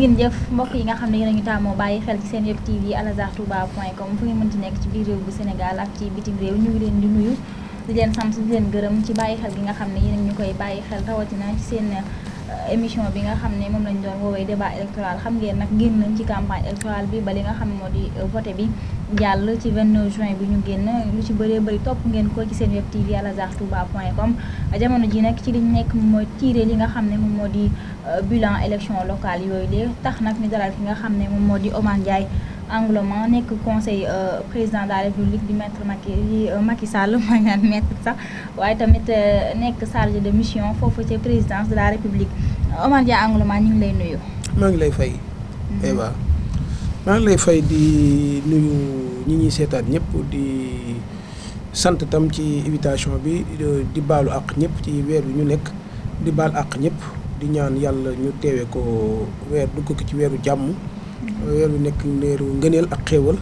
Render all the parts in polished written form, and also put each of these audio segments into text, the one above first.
ngeen jëf mbokk yi nga xam ne yéen a ñu taamoo bàyyi xel ci seen Web TV alazhartouba.com fu ngeen mënti nekk ci biir réew bu Sénégal ak ci bitim réew ñu ngi leen di nuyu di leen sant di leen gërëm ci bàyyi xel gi nga xam ne yéen ñu koy bàyyi xel rawatina ci seen émission bi nga xam ne moom lañ doon woowee débat électoral xam ngeen nag génn nañ ci campagne électorale bi ba li nga xam ne moo di voté bi jàll ci 29 juin bi ñu génn lu ci bëree bëri topp ngeen ko ci seen Web TV alazhartouba.com jamono ji nag ci liñ nekk mooy tiré li nga xam ne moom moo di bilan élection locale yooyu léegi tax nag ñu dalal ki nga xam ne moom moo di Omar Ndiaye Angloman nekk conseil président de la République di maître Macky Sall maa ngi naan maître sax waaye tamit nekk chargé de mission foofu ci présidence de la République Omar Ndiaye Angloman ñu ngi lay nuyu. maa ngi lay fay. Eva maa ngi lay fay di nuyu ñi ñuy seetaan ñëpp di sant tam ci invitation bi di baalu àq ñëpp ci weer bi ñu nekk di baal àq ñëpp di ñaan yàlla ñu teewee ko weer dugg ko ci weeru jàmm. weer wi nekk weeru ngëneel ak xéewal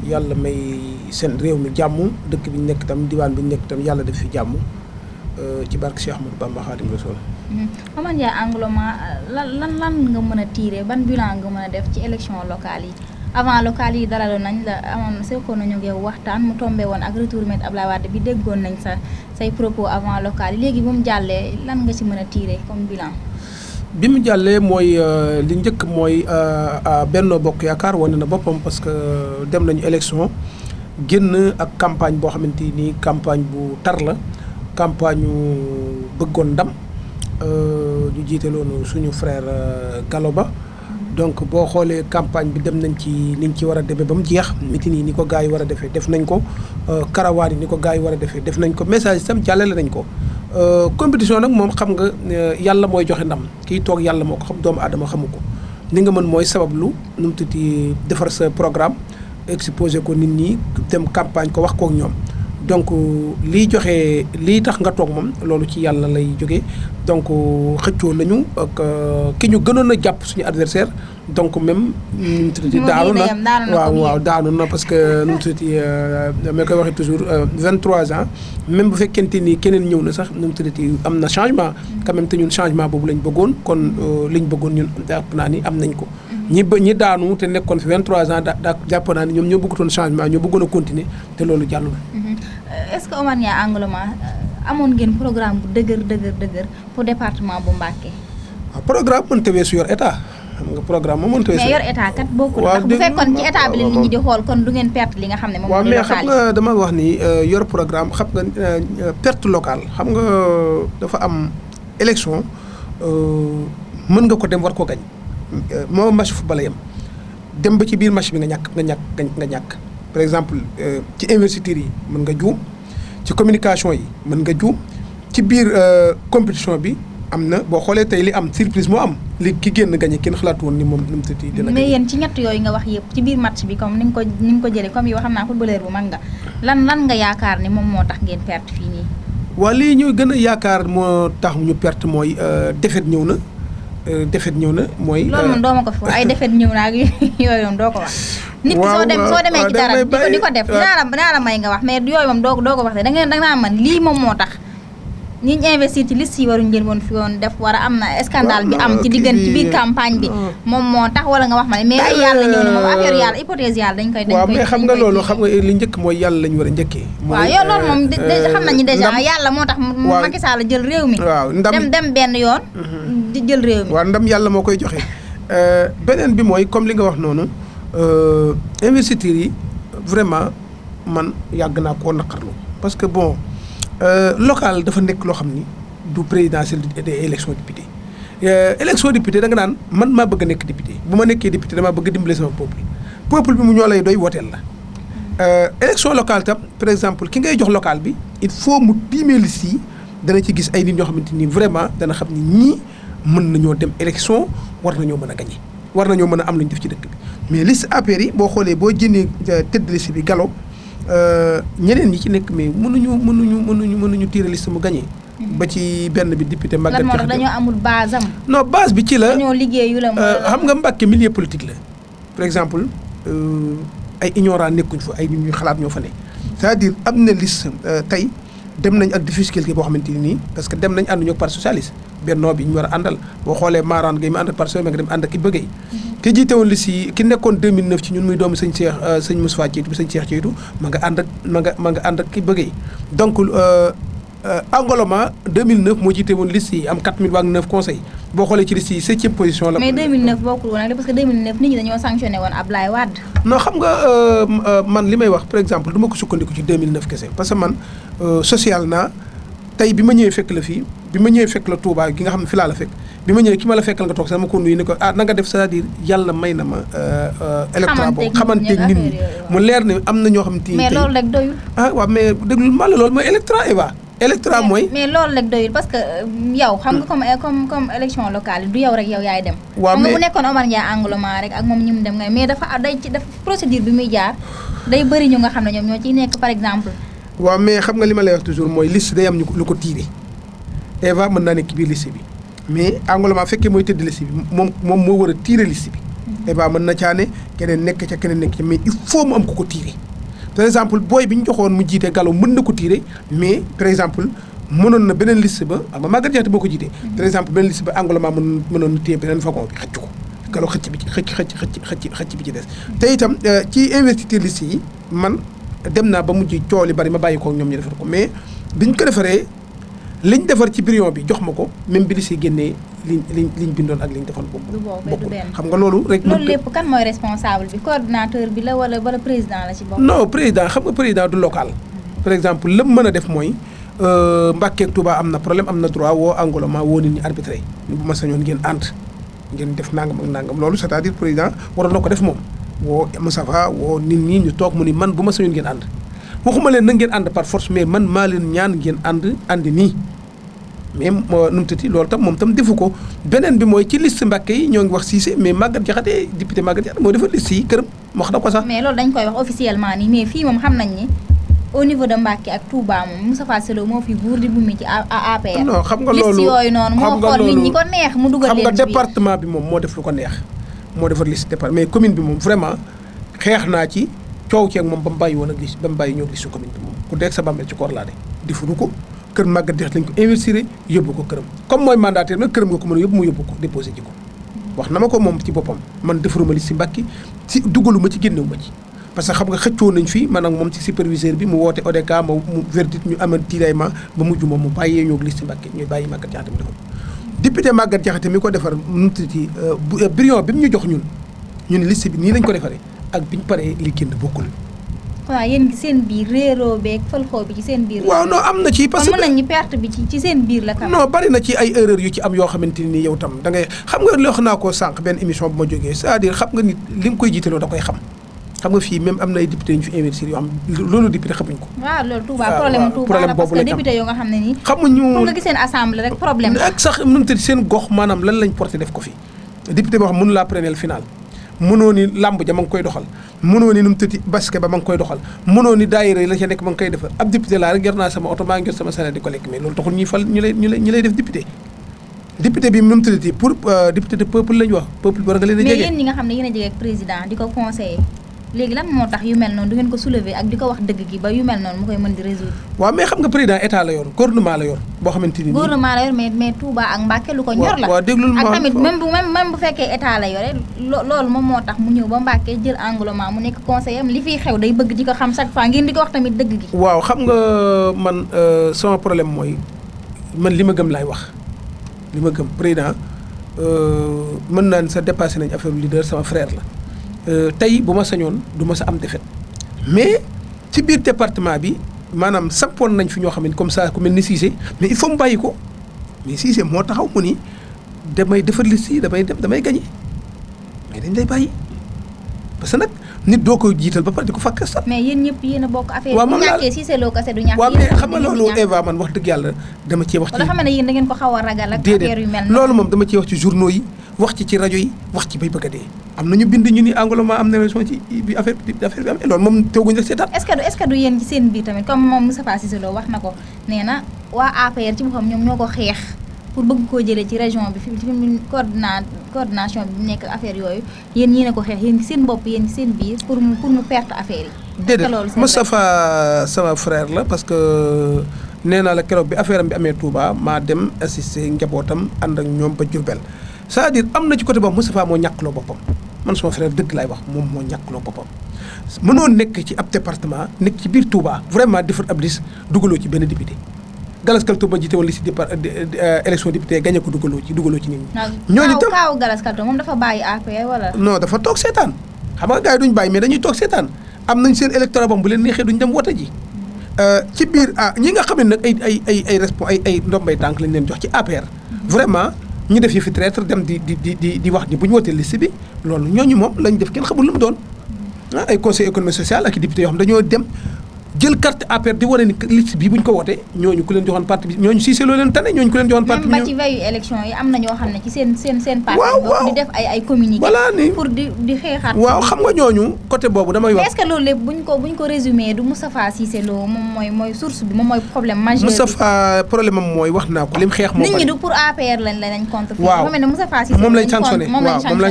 yàlla may seen réew mi jàmm dëkk bi ñu nekk tam diwaan bi ñu nekk tam yàlla def fi jàmm ci barke Cheikh Ahmadou Bamba Khadim Rasoul. Omar Ndiaye Angloman lan nga mën a tirer ban bilan nga mën a def ci élection locale yi avant locale yi dalaloon nañ la amoon seqoon nañu ak yow waxtaan mu tombé woon ak retour Me Abdoulaye Wade bi déggoon nañ say propos avant locale yi léegi bu mu jàllee lan nga ci mën a tirer comme bilan. bi mu jàllee mooy li njëkk mooy Benno Bokk Yaakaar wane na boppam parce que dem nañu élection génn ak campagne boo xamante ni campagne bu tar la campagne ñu bëggoon ndam ñu jiite loonu suñu frère Gallo Ba donc boo xoolee campagne bi dem nañ ci niñ ci war a demee ba mu jeex meeting yi ni ko gars yi war a defee def nañ ko karawaan yi ni ko gars yi war a defee def nañ ko message itam jàllale nañ ko. compétition nag moom xam nga yàlla mooy joxe ndam kii toog yàlla moo ko xam doomu aadama xamu ko li nga mën mooy sabablu nu mu tuddati defar sa programme exposé ko nit ñi dem campagne ko wax kook ñoom donc lii joxe lii tax nga toog moom loolu ci yàlla lay jógee donc xëccoo nañu ak ki ñu gënoon a jàpp suñu adversaire donc même nu mu tuddati daanu na waaw daanu na parce que nu mu tuddati ma koy waxee toujours 23 ans même bu fekkente ni keneen ñëw na sax nu mu tuddati am na changement quand même te ñun changement boobu lañ bëggoon kon liñ bëggoon ñun jàpp naa ni am nañ ko ñi daanu te nekkoon fi 23 ans daa jàpp naa ni ñoom ñoo bëggutoon changement ñoo bëggoon a continuer te loolu jàll na. est-ce que Omar Ndiaye Angloman amoon ngeen programme bu dëgër pour département bu Mbacké. waaw programme mënta weesu yor état xam nga programme moom mënta weesu. mais yor état kat bokkul ndax bu fekkoon ci état bi la nit ñi di xool kon du ngeen perte li nga xam ne moom mooy local yi. waaw mais xam nga dama wax ni yor programme xam nga perte locale xam nga dafa am élection mën nga ko dem war ko gañ moo match football yam dem ba ci biir match bi nga ñàkk par exemple ci investiture yi mën nga juum ci communication yi mën nga juum ci biir compétition bi am na boo xoolee tey li am surprise moo am li ki génn gagné kenn xalaatu woon ni moom nu mu tëddee dina mais yéen ci ñett yooyu nga wax yëpp ci biir match bi comme ni nga ko jëlee comme yow xam naa footballeur bu mag nga lan nga yaakaar ni moom moo tax ngeen perte fii nii. waa lii ñu gën a yaakaar moo tax ñu perte mooy défaite ñëw na. défaite ñëw na mooy. loolu moom doo ma ko fi ay défaite ñëw na ak yooyu moom doo ko wax. nit ki soo demee ci dara di ko def naa la may nga wax mais yooyu moom doo ko wax de da nga man lii moom moo tax ñi ñu investir ci liste yi waruñu leen woon fi woon def war a am na scandale bi am ci diggante ci biir campagne bi moom moo tax wala nga wax ma ne mais ay yàlla ñëw na moom affaire yàlla hypothèse yàlla dañ koy waaw mais xam nga loolu xam nga li njëkk mooy yàlla lañu war a njëkkee. waaw yow loolu moom xam nañu déjà yàlla moo tax Macky Sall jël réew mi. waaw ndam dem benn yoon. di jël réew mi. waaw ndam yàlla moo koy joxe beneen bi mooy comme li nga wax noonu investiture yi vraiment man yàgg naa koo naqarlu parce que bon. local dafa nekk loo xam ni du présidentiel des élections député élection député da nga naan man maa bëgg a nekk député bu ma nekkee député damaa bëgg a dimbale sama peuple bi mu ñoo lay doy wooteel la élection locale tam par exemple ki ngay jox local bi il faut mu tiimee liste yi dana ci gis ay nit ñoo xamante ni vraiment dana xam ni ñii mën nañoo dem élection war nañoo mën a gagné war nañoo mën a am lu ñu def ci dëkk bi mais liste APR yi boo xoolee boo jëndee tête de liste bi Gallo ñeneen ñi ci nekk mais mënuñu tirer liste mu gagné. ba ci benn bi député Maguette lan moo tax dañoo amul base am. non base bi ci la dañoo liggéeyu la xam nga Mbacké milieu politique la par exemple ay ignorant nekkuñ fa ay nit ñuy xalaat ñoo fa ne c'est-à-dire am na liste tey dem nañ ak difficulté boo xamante ni parce que dem nañ ànduñu ak parti socialiste bennoo bi ñu war a àndal boo xoolee Maaraan Gueye mi ànd ak parti socialiste nga dem ànd ak Iba Gueye ki jiite woon liste yi ki nekkoon 2009 ci ñun muy doomu sëñ Moustapha Ceytu bi sëñ Cheikh Ceytu ma nga ànd ak Iba Gueye donc Angloman 2009 moo jiite woon liste yi am 4000 waa 9 conseils boo xoolee ci liste yi 7e position la. mais 2009 bokkul woon ak parce que 2009 nit ñi dañoo sanctionné woon Ablaye Wade. non xam nga man li may wax par exemple du ma ko sukkandiku ci 2009 kese parce que man social naa tey bi ma ñëwee fekk la fii bi ma ñëwee fekk la Touba gi nga xam ne fi laa la fekk bi ma ñëwee ki ma la fekkal nga toog sax ma ko nuyu ni ko na nga def c'est-à-dire yàlla may na ma. électorat boobu xamanteeg nit ñi mu leer ne am na ñoo xam ne. mais loolu rek doyul. waaw mais déglu ma la loolu mooy électorat électorat mooy. mais loolu rek doyul parce que yow. xam nga comme élection locale yi du yow rek yow yaay dem. waaw mais xam nga bu nekkoon Omar Ndiaye Angloman rek ak moom ñi mu dem nga mais dafa procédure bi muy jaar day bëri ñu nga xam ne ñoom ñoo ciy nekk par exemple. waaw mais xam nga li ma lay wax toujours mooy liste day am ñu lu ko tiire Eva mën naa nekk ci biir liste bi mais Angloman fekkee mooy tëdd liste bi moom moo war a tiire liste bi. Eva mën na caane keneen nekk ca keneen nekk ca mais il faut mu am ku ko tiire. par exemple booy bi ñu joxoon mu jiite Gallo mën na ko tiire mais par exemple mënoon na beneen liste ba xam nga Maguette Diakhaté boo ko jiite. par exemple beneen liste ba Angloman mënoon na téye beneen fagon bi xëcc ko Gallo xëcc bi ci des. te itam ci investiture liste yi man dem naa ba mujj coow li bari ma bàyyi ko ñoom ñu defar ko mais biñ ko defaree liñ defar ci brouillon bi jox ma ko même bi liste yi génnee liñ bindoon ak liñ defoon boobu. bokkul xam nga loolu rek. loolu lépp kan mooy responsable bi coordinateur bi la wala président la ci bopp. non président xam nga président du local. par exemple lépp mën a def mooy Mbacké ak Touba am na problème am na droit woo Angloman woo nit ñi arbitré bu ma sañoon ngeen ànd ngeen def nangam ak nangam loolu c'est-à-dire président waroon na ko def moom woo Moustapha woo nit ñi ñu toog mu ni man bu ma sañoon ngeen ànd waxuma leen na ngeen ànd par force mais man maa leen ñaan ngeen àndi nii. mais nu mu tëddee loolu tam moom tam defu ko beneen bi mooy ci liste Mbacké yi ñoo ngi wax Cissé mais Maguette Diakhaté député Maguette Diakhaté moo defar liste yi këram wax na ko sax. mais loolu dañ koy wax officiellement nii mais fii moom xam nañ ni au niveau de Mbacké ak Touba moom Moustapha Cissé moo fi buur di bumi ci APR. non xam nga loolu liste yooyu noonu moo xool nit ñi ko neex mu dugal leen ci biir. xam nga département bi moom moo def lu ko neex moo defar liste département mais commune bi moom vraiment xeex naa ci coow ceeg moom ba mu bàyyi woon ak liste ba mu bàyyi ñëw liste commune bi moom ku dee sa bàmmeel ci koor laa de defuñu ko. kër Maguette Diakhaté lañ ko investir yóbbu ko këram comme mooy mandataire nag këram nga ko mën a yóbbu mu yóbbu ko déposé ji ko wax na ma ko moom ci boppam man defaruma li si Mbacké si dugaluma ci génnewuma ci parce que xam nga xëccoo nañ fii man ak moom ci superviseur bi mu woote ODK mu verdict ñu amal tiraillement ba mujj moom mu bàyyee ñoo liste Mbacké ñuy bàyyi Maguette Diakhaté mu defar député Maguette Diakhaté mi ko defar nu tuuti brouillon bi mu ñu jox ñun liste bi nii lañ ko defaree ak biñ paree li génn bokkul. waaw yéen seen biir réeroo beeg fël-xoo bi ci seen biir. waaw non am na ci parce que mën nañu perte bi ci seen biir la. non bari na ci ay erreur yu ci am yoo xamante ni yow tam da ngay xam nga loo xam naa ko sànq benn émission bu ma jógee c'est-à-dire xam nga nit li nga koy jiitaloo da koy xam nga fii même am na ay député yu ñu fi investir yoo xam loolu député xamuñ ko. waaw loolu Touba problème Touba la parce que député yoo nga xam ne nii. xamuñu pour nga gis seen assemblée rek problème la. ak sax nu mu tëdd seen gox maanaam lan lañ porté def ko fi député boo xam mënu laa preneel final mënoo ni làmb ja ma ngi koy doxal mënoo ni nu mu tëddi basket ba ma ngi koy doxal mënoo ni daayira yi la ca nekk ma ngi koy defar ab député laa rek yor naa sama oto maa ngi jot sama salaire di ko lekk mais loolu taxul ñuy fal ñu lay def député bi nu mu tëddati pour député de peuple la ñu wax peuple bi war nga leen a jege. mais yéen ñi nga xam ne yéen a jege ak président di ko conseiller léegi lan moo tax yu mel noonu du ngeen ko soulever ak di ko wax dëgg gi ba yu mel noonu mu koy mën di résoudre. waaw mais xam nga président état la yor gouvernement la yor boo xamante ni. gouvernement la yor mais Touba ak Mbacké lu ko ñor la. waaw déglul ma ak tamit même bu fekkee état la yore loolu moom moo tax mu ñëw ba Mbacké jël Angloman mu nekk conseiller am li fiy xew day bëgg di ko xam chaque fois ngeen di ko wax tamit dëgg gi. waaw xam nga man sama problème mooy man li ma gëm laay wax li ma gëm président mën naa ne sa dépassé nañ affaire leader sama frère la. tey bu ma sañoon du ma sa am défaite mais ci biir département bi maanaam sampoon nañ fi ñoo xam ne comme ça ku mel ni Cissé mais il faut mu bàyyi ko mais Cissé moo taxaw mu ni damay defar liste yi damay gagné mais dañ lay bàyyi parce que nag nit doo ko jiital ba pare di ko fakkastal. mais yéen ñëpp yéen a bokk affaire waaw bu ñàkkee Cissé loo kase du ñàkk. waaw mais xam nga loolu Eva man wax dëgg yàlla dama cee wax. ci wala xam ne yéen da ngeen ko xaw a ragal ak affaire yu mel. loolu moom dama cee wax ci journaux yi wax ci rajo yi wax ci bay bëgg a dee am na ñu bind ñu ni Angloman am na raison ci bi affaire bi amee loolu moom teewuñu rek seetaan. est-ce que du yéen ci seen biir tamit comme moom Moustapha Cissé Lo wax na ko nee na waa APR ci boppam ñoom ñoo ko xeex pour bëgg koo jëlee ci région bi fi mu coordination bi nekk affaire yooyu yéen ñii ne ko xeex yéen ci seen bopp yéen ci seen biir pour mu perte affaire yi. déedéet Moustapha sama frère la parce que nee naa la keroog bi affaire am bi amee Touba maa dem assister njabootam ànd ak ñoom ba Diourbel c'est-à-dire am na ci côté boobu Moustapha moo ñàkkloo boppam man suma frère dëgg laay wax moom moo ñàkkloo boppam mënoo nekk ci ab département nekk ci biir Touba vraiment defar ab liste dugaloo ci benn député Galaskalto ba jiite woon liste élection député gagné ko dugaloo ci nit ñi. ñooñu tam kaaw Galaskalto moom dafa bàyyi APR wala. non dafa toog seetaan xam nga gars yi duñ bàyyi mais dañuy toog seetaan am nañ seen électorat bam bu leen neexee duñ dem wote ji. ci biir ñi nga xam ne nag ay ndombay tànk lañ leen jox ci APR. vraiment ñu def yi fi traître dem di wax ni bu ñu wootee liste bi loolu ñooñu moom lañ def kenn xamul lu mu doon ay conseil économique social ak i député yoo xam dañoo dem jël carte APR di wane ni liste bi bu ñu ko wootee ñooñu ku leen joxoon parti bi ñooñu Cissé loo leen tane ñooñu ku leen joxoon parti bi. même ba ci veille élection yi am na ñoo xam ne ci seen parti. waaw di def ay communiqué. voilà ni pour di xeexaat. waaw xam nga ñooñu côté boobu damay wax. est-ce que loolu lépp buñ ko résumé du Moustapha Cissé Lo moom mooy source bi moom mooy problème majeur bi. Moustapha problème am mooy wax naa ko lim xeex moo nit ñi du pour APR lañ contre. waaw dafa mel ne Moustapha Cissé moom lañ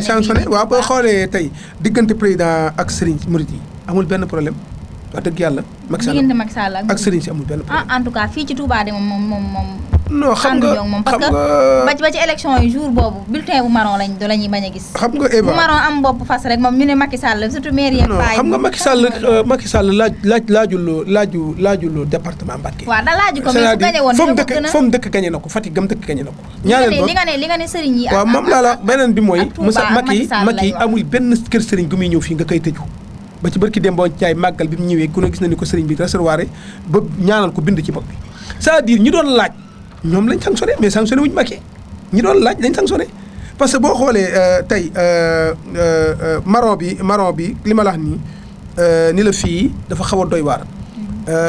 sanctionné waaw boo xoolee tey diggante président ak Serigne Murid yi amul benn problème wax dëgg yàlla. Macky Sall ak Serigne si amul benn problème. en tout cas fii ci Touba de moom. non xam nga parce que ba ci élection yi jour boobu bulletin bu marron lañuy bañ a gis. xam nga Eva bu marron am bopp fas rek moom ñu ne Macky Sall surtout maire yeeg. non xam nga Macky Sall laajul département Mbacké. waaw da laaju ko mais su gañe woon fa mu dëkk gañe na ko Fatick gam dëkk gañe na ko. ñaareel li nga ne Serigne yi. waaw moom laa la beneen bi mooy. Macky amul benn kër Serigne gu muy ñëw fii nga koy tëju ba ci barki Demba Ndiaye màggal bi mu ñëwee ku ne gis na ni ko sëriñ bi recevoir ba ñaanal ko bind ci bopp bi c'est-à-dire ñi doon laaj ñoom lañ sanctionné mais sanctionné wuñu Macky ñi doon laaj lañ sanctionné parce que boo xoolee tey marron bi li ma la wax nii ni la fii dafa xaw a doy waar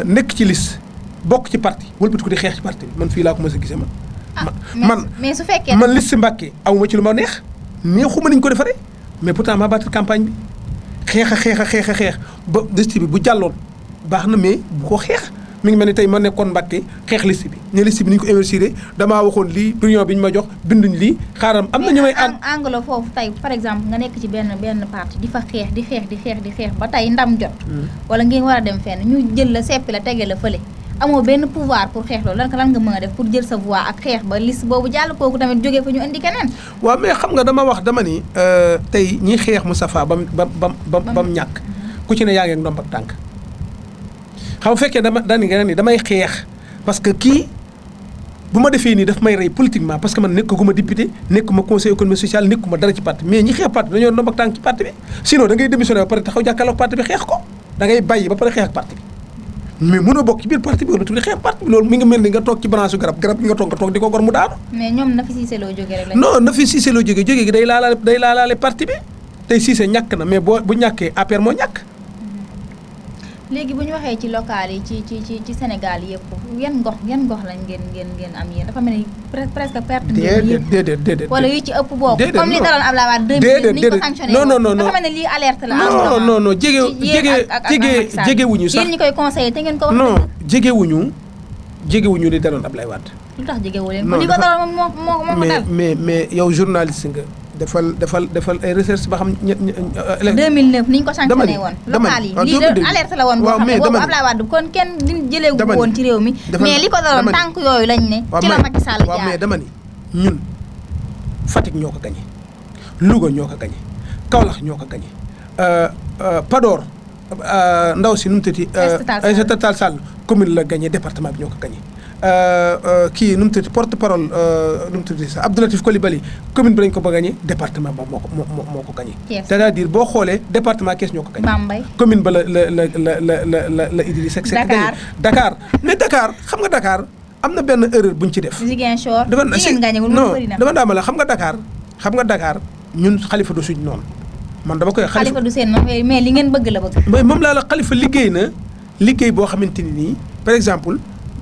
nekk ci liste bokk ci parti wëlbati ko di xeex ci parti bi man fii laa ko mos a gisee man mais su fekkee man liste Mbacké awuma ci lu ma neexuma niñ ko defaree mais pourtant maa battre campagne bi xeex ba liste bi bu jàlloon baax na mais bu ko xeex mi ngi mel ni tey ma nekkoon Mbacké xeex liste bi ne liste bi ni ñu ko investir damaa waxoon lii réunion bi ñu ma jox binduñ lii xaaral am na ñu may angle foofu tey par exemple nga nekk ci benn parti di fa xeex di xeex ba tey ndam jot wala ngeen war a dem fenn ñu jël la seppi la tege la fële amoo benn pouvoir pour xeex loolu lan nga mën a def pour jël sa voix ak xeex ba liste boobu jàll kooku tamit jógee fa ñu indi keneen. waaw mais xam nga dama ni tey ñi xeex Moustapha bam ñàkk ku ci ne yaa ngi ak ndomb ak tànk xam nga fekkee damay xeex parce que kii bu ma defee nii daf may rey politiquement parce que man nekkaguma député nekkuma conseil économique social nekkuma dara ci parti mais ñi xeex parti bi dañoo ndomb ak tànk ci parti bi sinon da ngay démissionné ba pare taxaw jàkkaarloog parti bi xeex ko da ngay bàyyi ba pare xeex ak parti bi. mais mënoo bokk ci biir parti bi wala tuuti xeex parti bi loolu mi ngi mel ni nga toog ci branche garab gi nga toog di ko gor mu daanu. mais ñoom na fi Cissé Lo jógee rek. non na fi Cissé Lo jógee gi day laalaale parti bi tey Cissé ñàkk na mais bu ñàkkee APR moo ñàkk. léegi bu ñu waxee ci local yi ci Sénégal yëpp yan gox lañ ngeen am yéen dafa mel ni presque perte. déedéet wala yu ci ëpp boobu. comme li daloon Abdoulaye Wade 2000 ni ñu ko sanctionné non dafa mel ne lii alerte la. non jegewuñu sax yéen ñi koy conseillé te ngeen ko wax. non jegewuñu li daloon Abdoulaye Wade. lu tax jegewu leen li ko daloon moo ko dal. mais yow journaliste nga. defal ay recherche ba xam 2009 ni ñu ko sanctionné woon. local yi lii de alerte la woon. boo xam ne boobu Abdoulaye Wade kon kenn jëleegu woon ci réew mi. mais li ko daloon tànk yooyu lañ ne. ci la Macky Sall jaar waaw mais dama ni ñun Fatick ñoo ko gañe Louga ñoo ko gañe Kaolack ñoo ko gañe Podor ndaw si nu mu tëddee. Aïssata Tall Sall commune la gañe département bi ñoo ko gañe. kii nu mu tudd porte parole nu mu tudd sax Abdoulatif Coulibaly commune bi lañ ko ba gagné département ba moo ko gagné. c'est-à-dire boo xoolee département Kees ñoo ko gagné. Bambey commune ba la Idrissa Seck gagné. Dakar mais Dakar xam nga Dakar am na benn erreur buñ ci def. Ziguinchor dama daama la xam nga Dakar ñun Khalifa du suñ noonu man dama koy. Khalifa du seen noonu mais li ngeen bëgg la bëgg. mais moom laa la Khalifa liggéey na liggéey boo xamante ni nii par exemple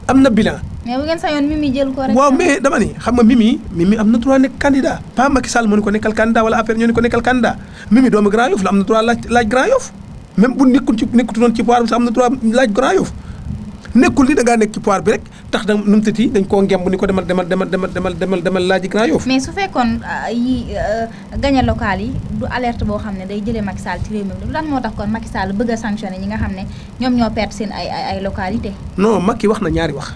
am na bilan. mais bu ngeen sañoon Mimi jël ko rek. waaw mais dama ni xam nga Mimi am na droit nekk candidat pas Macky Sall moo ni ko nekkal candidat wala APR ñoo ni ko nekkal candidat Mimi doomu Grand Yoff la am na droit laaj Grand Yoff même bu nekkutu noonu ci pouvoir bi sax am na droit laaj Grand Yoff nekkul ni da ngaa nekk ci pouvoir bi rek tax da nu mu tëti dañ koo ngemb ni ko demal laaj Grand Yoff. mais su fekkoon gagné local yi du alerte boo xam ne day jëlee Macky Sall ci réew mi lan moo tax kon Macky Sall bëgg a sanctionné ñi nga xam ne ñoom ñoo perte seen ay localité. non Macky wax na ñaari wax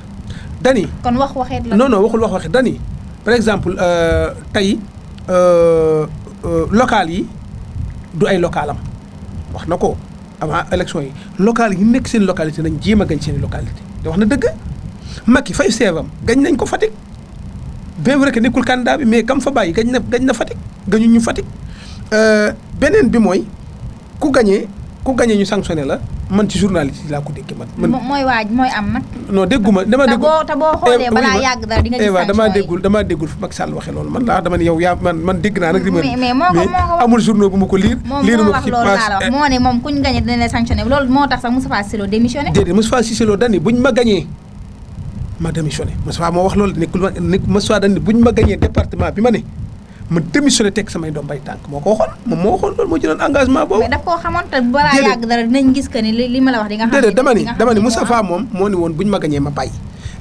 dani kon waxeet la. non waxul waxeet dani par exemple tey local yi du ay localam wax na ko avant élection yi local yi nekk seen localité nañ jéem a gañ seen localité te wax na dëgg Macky fay seevam gañ nañ ko Fatick bien vrai que nekkul candidat bi mais kam fa bàyyi gañ na Fatick gañu ñu Fatick beneen bi mooy ku gañee ñu sanctionné la man ci journaliste yi laa ko déggee man. mooy am nag. non dégguma dama déggu te boo xoolee balaa yàgg dara di nga gis sanction damaa déggul fu Macky Sall waxee loolu man laa dama ne yow yaa man dégg naa nag. mais moo ko amul journaux bu ma ko lire. moo wax loolu laa la wax moo ne moom kuñ gañee dina leen sanctionné loolu moo tax sax Moustapha Cissé Lo démissionné. déedéet Moustapha Cissé Lo dani buñ ma gañee ma démissionné Moustapha moo wax loolu Moustapha dani buñ ma gañee département bi ma ne ma démissionné teg samay doom bay tànk moo ko waxoon moom moo waxoon loolu moo jëloon engagement boobu. mais daf koo xamoon te balaa yàgg dara dinañ gis que ni li ma la wax di nga xam ne déedéet dama ni Moustapha moom moo ni woon buñ ma gañee ma bàyyi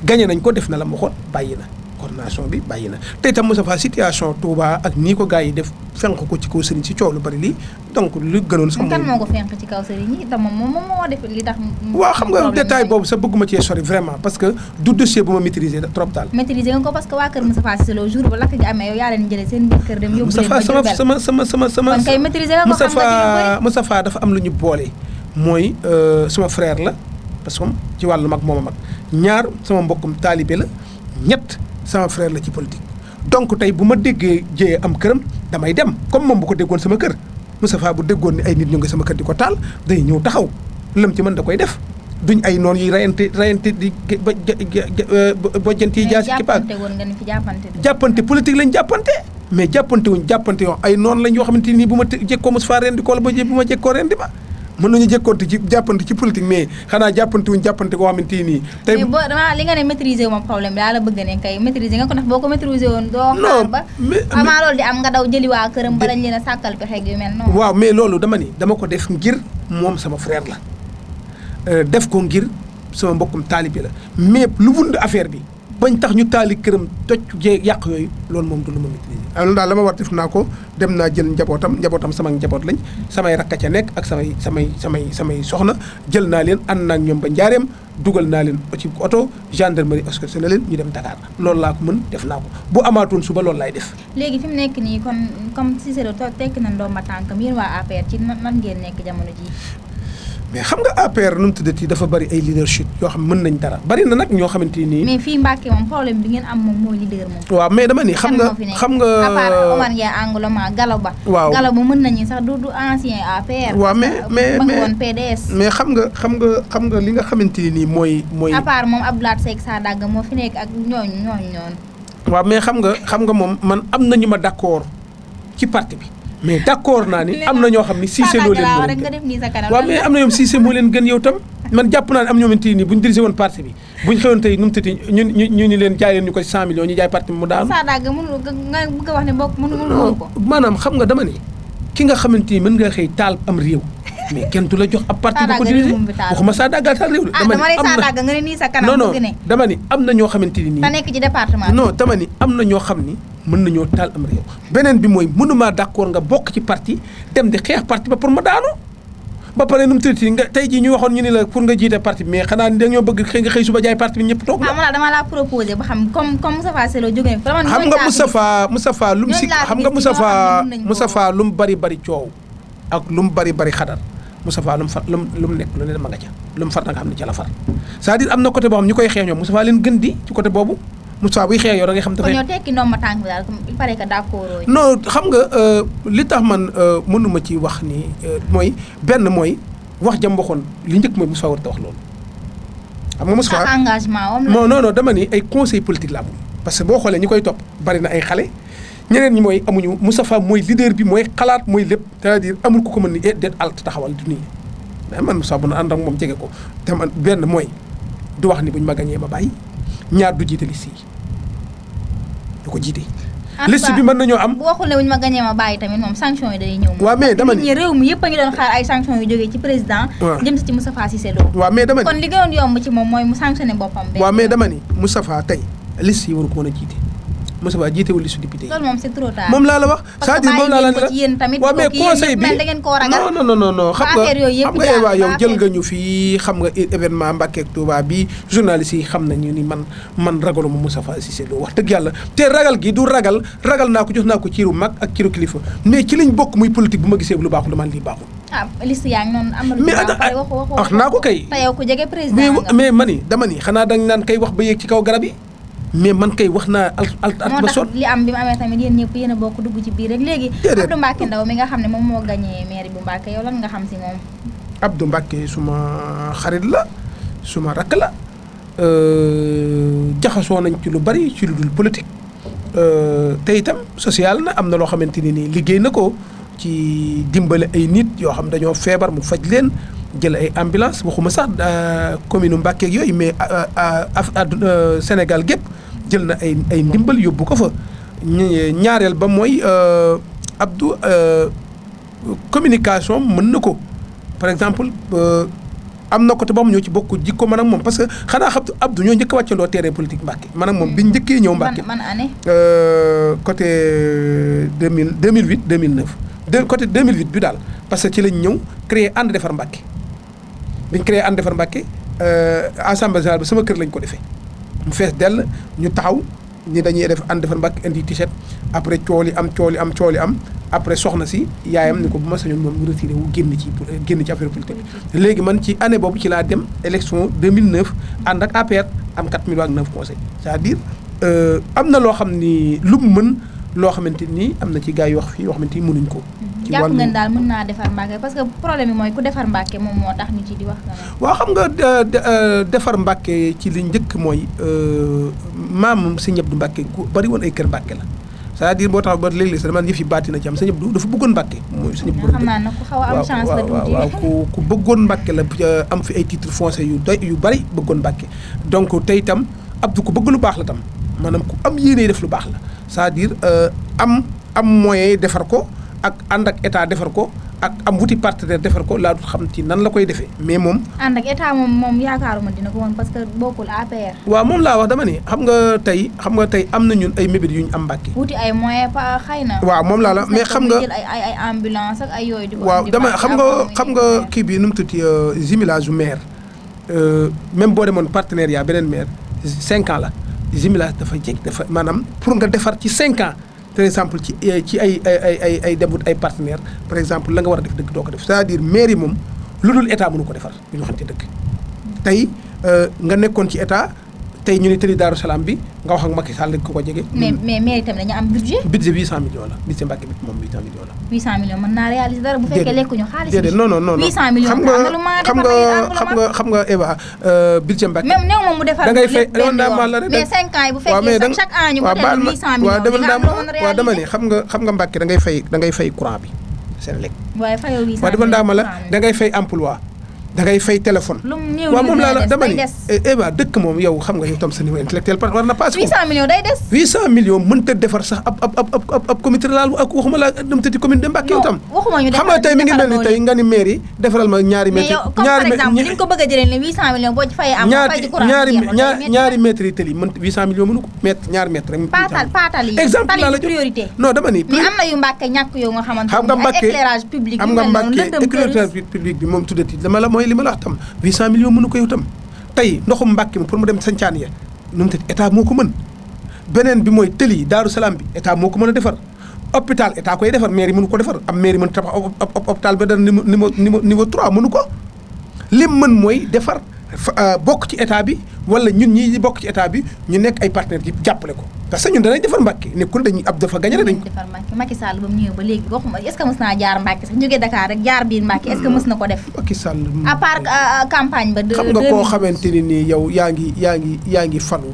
gañe nañ ko def na la ma waxoon bàyyi na coordination bi bàyyi na te itam Moustapha situation Touba ak nii ko gars yi def fenq ko ci kaw sëriñ si coow lu bari lii donc lu gënoon sax kan moo ko fenq ci kaw sëriñ yi te moom moo def li tax waaw xam nga détail boobu sax bëgguma cee sori vraiment parce que du dossier bu ma maîtriser trop daal maîtriser nga ko parce que waa kër Moustapha Cissé Lo jour ba lakk gi amee yow yaa leen jëlee seen biir kër dem yóbbu leen ba Diourbel sama kon kay maîtriser nga ko xam nga Moustapha dafa am lu ñu boole mooy sama frère la parce que ci wàllu mag mooma mag ñaar sama mbokkum taalibe la ñett sama frère la ci politique donc tey bu ma déggee jëyee am këram damay dem comme moom bu ko déggoon sama kër Moustapha bu déggoon ni ay nit ñu ngi sama kër di ko taal day ñëw taxaw lëm ci mën da koy def duñ ay noon yi rayante di bojjant yi jaasi ci paak jàppante politique lañ jàppante mais jàppante yoo ay noon lañ yoo xamante nii bu ma jekkoo Moustapha rendi ko la bu ma jekkoo rendi ba mën nañu jëkkoonte ci jàppante ci politique mais xanaa jàppante koo xamante nii tey mais boo dama li nga ne maîtriser wu ma problème bi daa la bëgg ne kay maîtriser nga ko ndax boo ko maîtriser woon doo xaar ba avant loolu di am nga daw jëli waa këram ba dañ leen a sàkkal pexe yu mel noonu waaw mais loolu dama ko def ngir moom sama frère la def ko ngir sama mbokkum taalibe la mais lu wund affaire bi bañ tax ñu taali këram toj yàq yooyu loolu moom du lu ma maîtriser loolu daal la ma war def naa ko dem naa jël njabootam sama njaboot lañ samay rakka ca nekk ak samay soxna jël naa leen ànd naa ak ñoom ba njaareem dugal naa leen ci oto gendarmerie escorté na leen ñu dem Dakar loolu laa ko mën def naa ko bu amaatoon suba loolu laay def. léegi fi mu nekk nii kon comme Cissé Lo tekki na ndomba tànkam yéen waa APR ci nan ngeen nekk jamono ji mais xam nga APR nu mu tuddati dafa bari ay leadership yoo xam mën nañ dara bari na nag ñoo xamante nii. mais fii Mbacke moom problème bi ngeen am moom mooy leader moom. waaw mais dama ni xam nga à part Omar Ndiaye Angloman Gallo Ba. waaw Gallo Ba mën nañu sax du ancien APR. waaw mais woon PDS. mais xam nga li nga xamante nii mooy. à part moom Abdoulaye Seck Sadaga moo fi nekk ak ñooñu. waaw mais xam nga moom man am na ñu ma d'accord ci parti bi. mais d'accord naa ni am na ñoo xam ni Cissé Lo leen moo leen gën waaw mais am na ñoom Cissé moo leen gën yow tam man jàpp naa ne am ñoomante nii bu ñu dirigé woon parti bi bu ñu xëyoon tey nu mu tëddee ñu ni leen jaay leen ñu ko 100 millions ñu jaay parti bi mu daanu. Sadaga mënul nga bëgg a wax ne bokk mënul ko. maanaam xam nga dama ni ki nga xamante ni mën nga xëy taal am réew mais kenn du la jox ab parti bu ko dirigé waxuma Sadaga taal réew de. dama ni Sadaga nga ne nii sa kanam bëgg ne dama ni am na ñoo xamante ni nii. te nekk ci département non dama ni am na ñoo xam ni mën nañoo taal am réew beneen bi mooy mënumaa d'accord nga bokk ci parti dem di xeex parti ba pour ma daanu ba pare nu mu tëddee nga tey jii ñu waxoon ñu ni la pour nga jiite parti bi mais xanaa dañoo bëgg nga xëy suba jaay parti bi ñëpp toog la. dama la proposé ba xam comme Moustapha Cissé Lo jógee fa. xam nga Moustapha lu mu si xam nga Moustapha lu mu bari coow ak lu mu bari xadar Moustapha lu mu nekk lu ne ma nga ca lu mu far na nga xam ne ca la far c'est-à-dire am na côté boo xam ñu koy xeex ñoom Moustapha leen gën di ci côté boobu Moustapha buy xeex yow da ngay xam dafay. kon ñoo tekki ndomba tànk bi daal il paraît que d'accord. non xam nga li tax man mënuma ci wax ni mooy benn mooy wax jam waxoon li njëkk mooy Moustapha warut a wax loolu. xam nga Moustapha engagement am la non dama ni ay conseil politique la amul parce que boo xoolee ñi koy topp bari na ay xale ñeneen ñi mooy amuñu Moustapha mooy leader bi mooy xalaat mooy lépp c'est-à-dire amul ku ko mën ni déet alt taxawal du nii mais man Moustapha bu na ànd ak moom jege ko te man benn mooy du wax ni buñ ma gañee ma bàyyi. ñaar du jiite liste yi du ko jiite. liste bi mën nañoo am. bu waxul ne wuñ ma gañee ma bàyyi tamit moom sanction yi day ñëw. waaw mais dama ni réew mi yëpp a ngi doon xaar ay sanction yu jógee ci président. jëm si ci Moustapha Cissé Lo. waaw mais dama ni kon li gënoon yomb ci moom mooy mu sanctionné boppam. waaw mais dama ni Moustapha tey liste yi waru ko mën a jiite Moustapha jiitewul liste député yi. loolu moom c'est trop tard. moom laa la wax. c'est-à-dire moom laa la ne la waaw mais conseil bi da ngeen koo ragal. non xam nga Eva yow jël nga ñu fii xam nga événement Mbacké ak Touba bi journalistes yi xam nañu ni man ragaluma Moustapha Cissé Lo wax dëgg yàlla te ragal gi du ragal naa ko jox naa ko ciiru mag ak ciiru kilifa mais ci liñ bokk muy politique bu ma gisee lu baaxul dama lii baaxul. liste yaa ngi noonu am na lu wax naa ko kay. te yow ku jege président nga. mais dama ni xanaa dañ naan kay wax ba yéeg ci kaw garab yi mais man kay wax naa alt ba sot li am bi mu amee tamit yéen ñëpp yéen a bokk dugg ci biir rek léegi. Abdou Mbacké Ndaw mi nga xam ne moom moo gagné mairie bu Mbacké yow lan nga xam si moom. Abdou Mbacké suma xarit la suma rakk la jaxasoo nañ ci lu bari ci lu dul politique te itam social na am na loo xamante ni nii liggéey na ko ci dimbale ay nit yoo xam dañoo feebar mu faj leen jël ay ambulance waxuma sax commune Mbacké ak yooyu mais Sénégal gépp jël na ay ndimbal yóbbu ko fa ñaareel ba mooy Abdou communication mën na ko par exemple am na côté boo xam ñoo ci bokk jikko man ak moom parce que xanaa xam Abdou ñoo njëkk a wàccandoo terrain politique Mbacké man ak moom biñ njëkkee ñëw Mbacké man année côté 2008 2009 côté 2008 bi daal parce que ci lañ ñëw créer ànd defar Mbacké biñ créé ànd defar Mbacké assemblée générale bi sama kër lañ ko defee mu fees dell ñu taxaw ni dañuy def ànd defar Mbacké indi t-shirt après cooli am après soxna si yaayam ni ko bu ma sañoon moom mu retiré wu génn ci affaire politique léegi man ci année boobu ci laa dem élection 2009 ànd ak APR am 4009 conseils c'est-à-dire am na loo xam ni lu mu mën loo xamante ni am na ci gars yi wax fii yoo xamante ni mënuñ ko. ci jàpp ngeen daal mën naa defar Mbacké parce que problème bi mooy ku defar Mbacké moom moo tax ñu ci di wax. waaw xam nga defar Mbacké ci li njëkk mooy maam Sëñ Abdou Mbacké ku bari woon ay kër Mbacké la c'est-à-dire boo tax ba léeg-léeg sax dama yëf yi baati na ci am Sëñ Abdou dafa bëggoon Mbacké mooy Sëñ Abdou xam naa nag ku xaw a am chance la tuuti waaw ku bëggoon Mbacké la am fi ay titres fonciers yu bari bëggoon Mbacké donc tey itam Abdou ku bëgg lu baax la tam maanaam ku am yéene def lu baax la c'est-à-dire am moyen defar ko ak ànd ak état defar ko ak am wuti partenaire defar ko laa dul xam ci nan la koy defee mais moom. ànd ak état moom yaakaaruma dina ko woon parce que bokkul APR. waaw moom laa wax dama ni xam nga tey am na ñun ay mébét yu ñu am Mbacké. wuti ay moyens pa xëy na. waaw moom laa la mais xam nga jël ay ambulance ak ay yooyu. di ko waaw dama xam nga kii bi nu mu tuddati jumelage maire même boo demoon partenariat beneen maire 5 ans la jumelage dafa jeg dafa maanaam pour nga defar ci 5 ans. par exemple ci ay debut ay partenaires par exemple la nga war a def dëgg doo ko def c'est-à-dire mairie moom lu dul état mënu ko defar bu ñu waxante dëgg tey nga nekkoon ci état tey ñu ne tëli Daaru Salaam bi nga wax ak Macky Sall ko jege. mais mairie tamit dañu am budget. budget 800 millions la budget Mbacké bi moom 800 millions la. 800 millions mën naa réaliser dara bu fekkee lekkuñu xaalis bi. déedéet non 800 millions xam nga Eva budget Mbacké. même néew moom mu defar. da ngay fay mais 5 ans yi bu fekkee chaque an ñu voté 800 millions. waaw dama ne xam nga Mbacké da ngay fay courant bi Senelec. waaye fayoo 800 millions waaw dafa ndaama la da ngay fay emploi da ngay fay téléphone. lu mu néew waaw moom laa la dama ni day des. Eva dëkk moom yow xam nga yow tam sa niveau intellectuel war na paase. 800 millions day des. 800 millions mënut a defar sax ab comité rural ak waxuma la dem tëddi commune de Mbacké yow tam. waxuma ñu xam nga tey mi ngi mel ni tey nga ni mairie defaral ma ñaari mètre. mais yow comme par exemple ni nga ko bëgg a jëlee ne 800 millions boo ci fayee am. fay ci courant ñaari mètres yi tëli mën 800 millions mënu ko ñaari mètre rek. paatal yi exemple laa la jox priorité. non dama ni. mais am na yu Mbacké ñàkk yow nga xamante xam nga Mbacké éclairage public xam nga Mbacké éclairage public bi moom tuddati dama la mooy li ma la wax tam 800 millions mënu ko yow tam tey ndoxum Mbacké mi pour mu dem sancaan ya nu mu tëdd état moo ko mën beneen bi mooy tëli Daaru Salaam bi état moo ko mën a defar hôpital état koy defar mairie mënu ko defar am mairie mën tabax hôpital ba dara niveau 3 mënu ko lim mën mooy defar bokk ci état bi wala ñun ñi bokk ci état bi ñu nekk ay partenaires yi jàppale ko parce que ñun danañ defar Mbacké nekkul dañuy ab dafa gañe dañ ko defar Mbacké Macky Sall ba mu ñëwee ba léegi waxuma est-ce que mës naa jaar Mbacké sax jógee Dakar rek jaar biir Mbacké est-ce que mës na ko def Macky Sall à part campagne ba xam nga koo xamante ni nii yow yaa ngi falu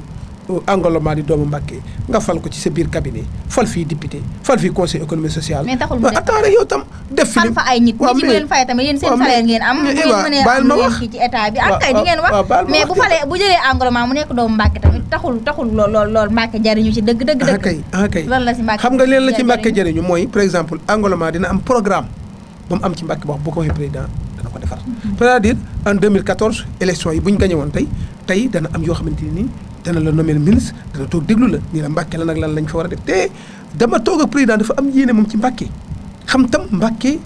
Angloman di doomu Mbacké nga fal ko ci sa biir cabinet fal fii député fal fii conseil économique social. mais taxul mu def attends rek yow tam def fi fal fa ay nit ñi ci leen fay tamit yéen seen salaire ngeen am ngeen mënee am ngeen ci état bi ak kay di ngeen wax mais bu falee bu jëlee Angloman mu nekk doomu Mbacké tamit taxul lool Mbacké jariñu ci dëgg kay loolu la ci Mbacké xam nga leen la ci Mbacké jariñu mooy par exemple Angloman dina am programme ba mu am ci Mbacké boo bu ko waxee président dana ko defar c'est-à-dire en 2014 élection yi bu ñu gagné woon tey dana am yoo xamante ni dana la nommer ministre dana toog déglu la nii la Mbàkke la nag lan lañ fa war a def te dama toog ak président dafa am yéene moom ci Mbàkke xam tam Mbàkke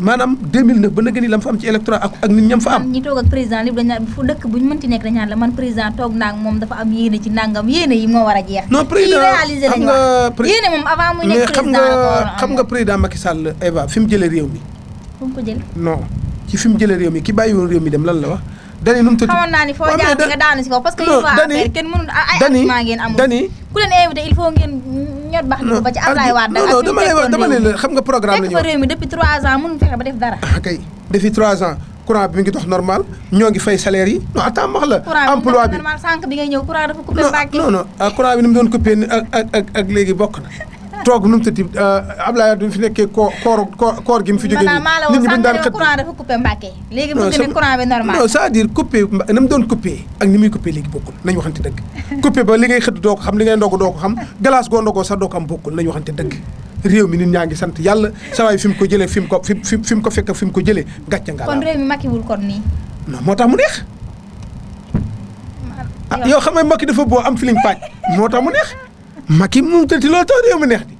maanaam 2009 ba nag ni la mu fa am ci électorat ak nit ñam fa am. ñi toog ak président li dañ naan fu dëkk bu ñu mënti nekk dañ naan la man président toog naa ak moom dafa am yéene ci nangam yéene yi moo war a jeex. non président réalisé lañu wax yéene moom avant mu nekk président xam nga président Macky Sall Eva fi mu jëlee réew mi. fu mu ko jëlee. non ci fi mu jëlee réew mi ki bàyyi woon réew mi dem lan la wax. dani nu mu tëdd xamoon naa ni foo jaar nga daanu si kaw parce que yéen waa affaire kenn mënul ay argument ngeen amul. ku leen invité il faut ngeen ñot bax na ko ba ci Ablaye Wade ak non dama lay wax xam nga programme la ñu wax réew mi depuis 3 ans mënuñu fexe ba def dara. kay depuis 3 ans courant bi mi ngi dox normal ñoo ngi fay salaire yi non attends wax la emploi bi normal sànq bi ngay ñëw courant dafa coupé Mbàkke non courant bi ni mu doon coupé ak léegi bokk na toog nu mu tëdd Ablaye Wade fi nekkee koor gi mu fi jógee nit ñi dañ daan xët courant dafa coupé Mbàkke léegi bëgg ne courant bi normal non c'est-à-dire coupé na mu doon coupé ak ni muy coupé léegi bokkul nañu waxante dëgg coupé ba li ngay xëdd doo ko xam li ngay ndogu doo ko xam glace goo ndogoo sax doo ko am bokkul nañu waxante dëgg réew mi nit ñaa ngi sant yàlla sa waay fi mu ko jëlee fi mu ko fekk fi mu ko jëlee gàcce nga kon réew mi makkiwul kon nii non moo tax mu neex yow xam nga Macky dafa boo am feeling paaj moo tax mu neex Macky mu tëdd loolu tax réew mi neex di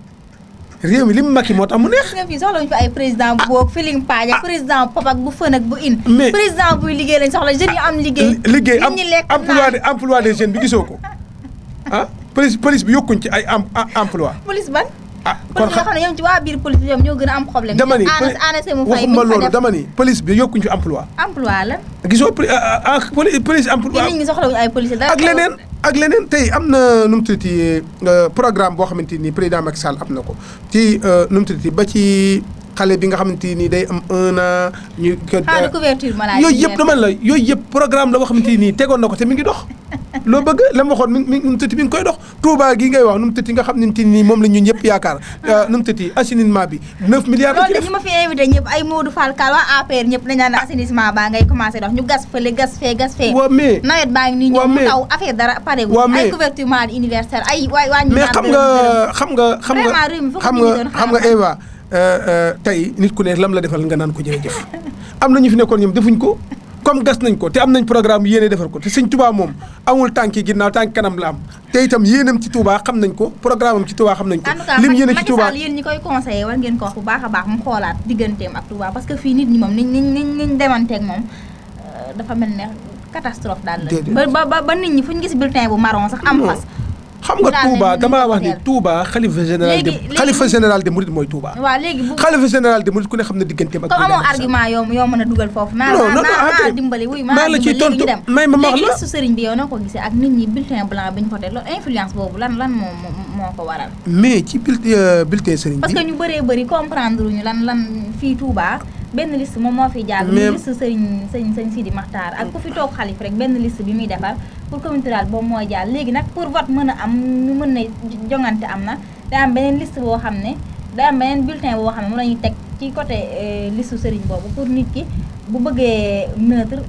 réew mi li mu Macky moo tax mu neex. nga fii soxla ñu fi ay président bu boog feeling paaj ak président pop ak bu fën ak bu in. mais président buy liggéey lañ soxla jeunes yi am liggéey. emploi des jeunes bi gisoo ko ah police bi yokkuñ ci ay emploi. police ban. kon xam ne ñoom ci waa biir police ñoom ñoo gën a am problème. dama ni waxuma loolu def dama ni police bi yokkuñ fi emploi. emploi la. gisoo police emploi. nit ñi soxlawuñu ay police dara. ak leneen tey am na nu mu tuddati programme boo xamante ni président Macky Sall am na ko ci nu mu tuddati ba ci xale bi nga xamante ni day am 1 an. ñu couverture maladie yooyu yëpp dama la yooyu yëpp programme la boo xamante ni tegoon na ko te mi ngi dox. loo bëgg la ma waxoon mi nu mu tëtti mi ngi koy dox Touba gii ngay wax nu mu tëtti nga xam ne nii moom la ñun ñëpp yaakaar nu mu tëtti assainissement bi 9 milliards la ci def. loolu de ñi ma fi invité ñëpp ay Modou Fall Kal waa APR ñëpp dañu naan assainissement baa ngay commencé dox ñu gas fële gas fee. waaw mais nawet baa ngi nii ñëw mu taw affaire dara pare wu. ay couverture maladie universelle ay wàññi. mais xam nga Eva tey nit ku ne lam la defal nga naan ko jërëjëf am na ñu fi nekkoon ñoom defuñ ko. comme gas nañ ko te am nañ programme yéene defar ko te sëñ Touba moom amul tànki ginnaaw tànki kanam la am te itam yéenam ci Touba xam nañ ko programme am ci Touba xam nañ ko. lim yéene ci Touba Macky Sall yéen ñi koy conseillé war ngeen ko wax bu baax a baax mu xoolaat digganteem ak Touba parce que fii nit ñi moom niñ demanteeg moom dafa mel ne catastrophe daal la. ba nit ñi fu ñu gis bulletin bu marron sax am fas. xam nga Touba damaa wax ni Touba xalifa général de Murid mooy Touba. waaw léegi bu xalifa général de Murid ku ne xam na digganteem ak. comme amoo argument yoo mën a dugal foofu. naa dimbali wuy maa la ciy tontu may ma wax la léegi listu sëriñ bi yow noo ko gisee ak nit ñi bulletin blanc bi ñu voté loolu influence boobu lan moo ko waral. mais ci bulletin sëriñ bi. parce que ñu bëri comprendre ñu lan fii Touba. benn liste moom moo fi jàll. mais liste sëñ Sidi Makhtar ak ku fi toog xalif rek benn liste bi muy defar pour communauté rurale boobu mooy jàll léegi nag pour vote mën a am ñu mën na jongante am na day am beneen liste boo xam ne day am beneen bulletin boo xam ne moom la ñuy teg ci côté liste sëriñ boobu pour nit ki bu bëggee neutre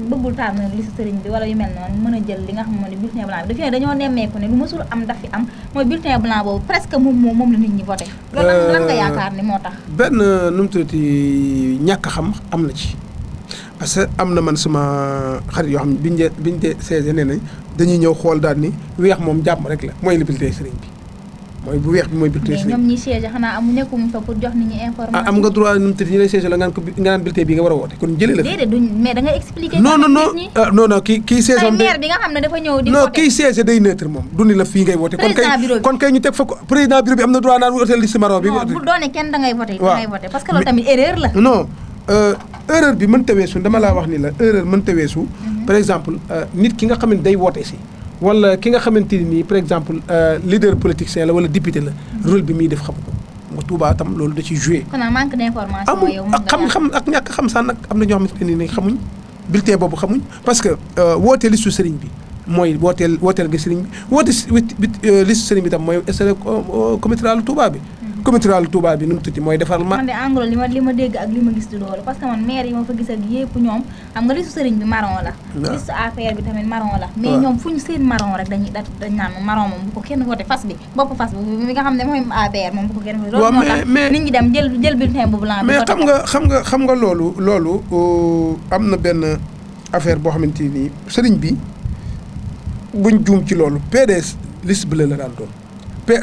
bëggul tànn liste sëriñ bi wala yu mel noonu mën a jël li nga xam ne bulletin blanc bi dañoo nemmeeku ne lu mësul am daf fi am mooy bulletin blanc boobu presque moom la nit ñi voté. loolu lan nga yaakaar ni moo tax. benn nu mu tuddati ñàkk xam am na ci parce que am na man sama xarit yoo xam ne biñ de saisé nee nañ dañuy ñëw xool daal ni weex moom jàmm rek la mooy li bulletin sëriñ bi. mooy bu weex bi mooy bulletin sëriñ bi mais ñoom ñi siège xanaa nekkuñu fa pour jox nit ñi information. am nga droit nu mu tëdd ñu lay siège la nga naan bulletin bi nga war a woote kon jëlee la. déedéet duñ mais da nga expliquer. non kii siège am maire bi nga xam ne dafa ñëw di non kii siège day neutre moom du ni la fii ngay woote. kon kay ñu teg fa président bureau bi am na droit naan hôtel liste marron bi. non bu doone kenn da ngay voté. da ngay voté parce que loolu tamit erreur la. non erreur bi mënta weesu dama laa wax ni la erreur mënta weesu. par exemple nit ki nga xam ne day woote si. wala ki nga xamante ni par exemple leader politicien la wala député la rôle bi muy def xam ko nga Touba tam loolu da ciy joué. kon manque d'information yow ak xam ak ñàkk xam sax nag am na ñoo xamante ne ni xamuñ bulletin boobu xamuñ parce que woote listu sëriñ bi mooy wooteel nga sëriñ bi woote listu sëriñ bi tam mooy installé comité rurale Touba bi. comité rural Touba bi nu mu tudd mooy defar man de en gros li ma dégg ak li ma gis du loolu parce que man maire yi ma fa gis ak yëpp ñoom xam nga listu sëriñ bi marron la. listu APR bi tamit marron la. mais ñoom fu ñu seen marron rek dañ naan marron moom bu ko kenn voté fas bi bopp fas bi mi nga xam ne mooy APR moom bu ko kenn voté. loolu moo tax nit ñi dem jël bulletin bu blanc bi. mais xam nga loolu am na benn affaire boo xamante ni sëriñ bi buñ juum ci loolu PDS liste bleue la daan doon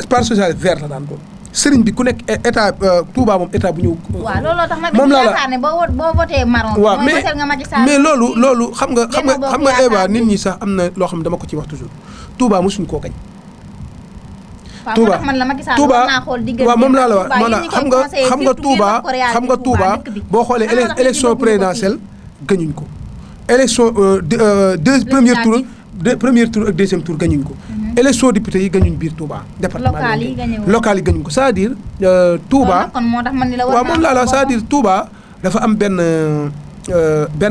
parti socialiste vert la daan doon sëriñ bi ku nekk état Touba moom état bu ñëw. waaw looloo tax nag moom laa la yaakaar ne boo voté marron. waaw mooy voté nga Macky Sall mais loolu xam nga Eva nit ñi sax am na loo xam ne dama ko ci wax toujours Touba mosuñ koo gañ. Touba man la Macky Sall war naa xool diggante waaw moom laa la wax maanaam xam nga Touba boo xoolee élection présidentielle gañuñ ko. élection premier tour ak deuxième tour gañuñ ko. élection député yi gañuñ biir Touba. département local yi gañuñ ko c'est-à-dire Touba. kon moo tax man ni la waaw moom laa la c'est-à-dire Touba dafa am benn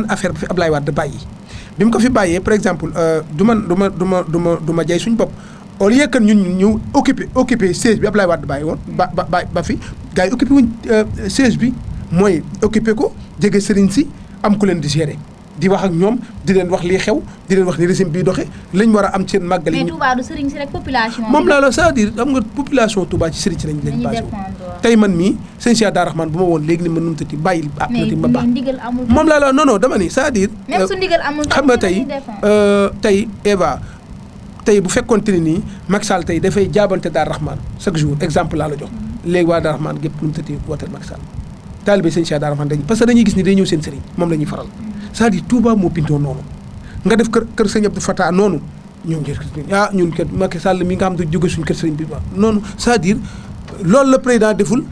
affaire bu fi Ablaye Wade bàyyi bi mu ko fi bàyyee par exemple du ma jay suñ bopp au lieu que ñun ñu occupé siège bi Ablaye Wade bàyyi woon ba fi gars yi occupé wuñ siège bi mooy occupé ko jege sëriñ si am ku leen di gérer di wax ak ñoom di leen wax lii xew di leen wax ni régime bii doxe lañ war a am seen màggal yi. mais Touba du sëriñ si rek population. moom laa la c'est-à-dire xam nga population Touba ci sëriñ si lañ basé tey man mii sëñ Cheikh Daa Rahman bu ma woon léegi ni ma numtati bàyyil ma baax moom laa la non dama ni c'est-à-dire même su ndigal amul xam nga tey Eva tey bu fekkoonte ne nii Macky Sall tey dafay jaabante Daa Rahman chaque jour exemple laa la jox léegi waa Daa Rahman gépp numtati wooteel Macky Sall taalibe sëñ Cheikh Daa Rahman dañ parce que dañuy gis ni day ñëw seen sëriñ moom la ñuy faral c'est-à-dire Touba moo bindoo noonu nga def kër sëñ Abdou Fatah noonu ñoom ñun kat Macky Sall mi nga xam ne jóge suñu kër sëriñ bi ba noonu c'est-à-dire loolu la président deful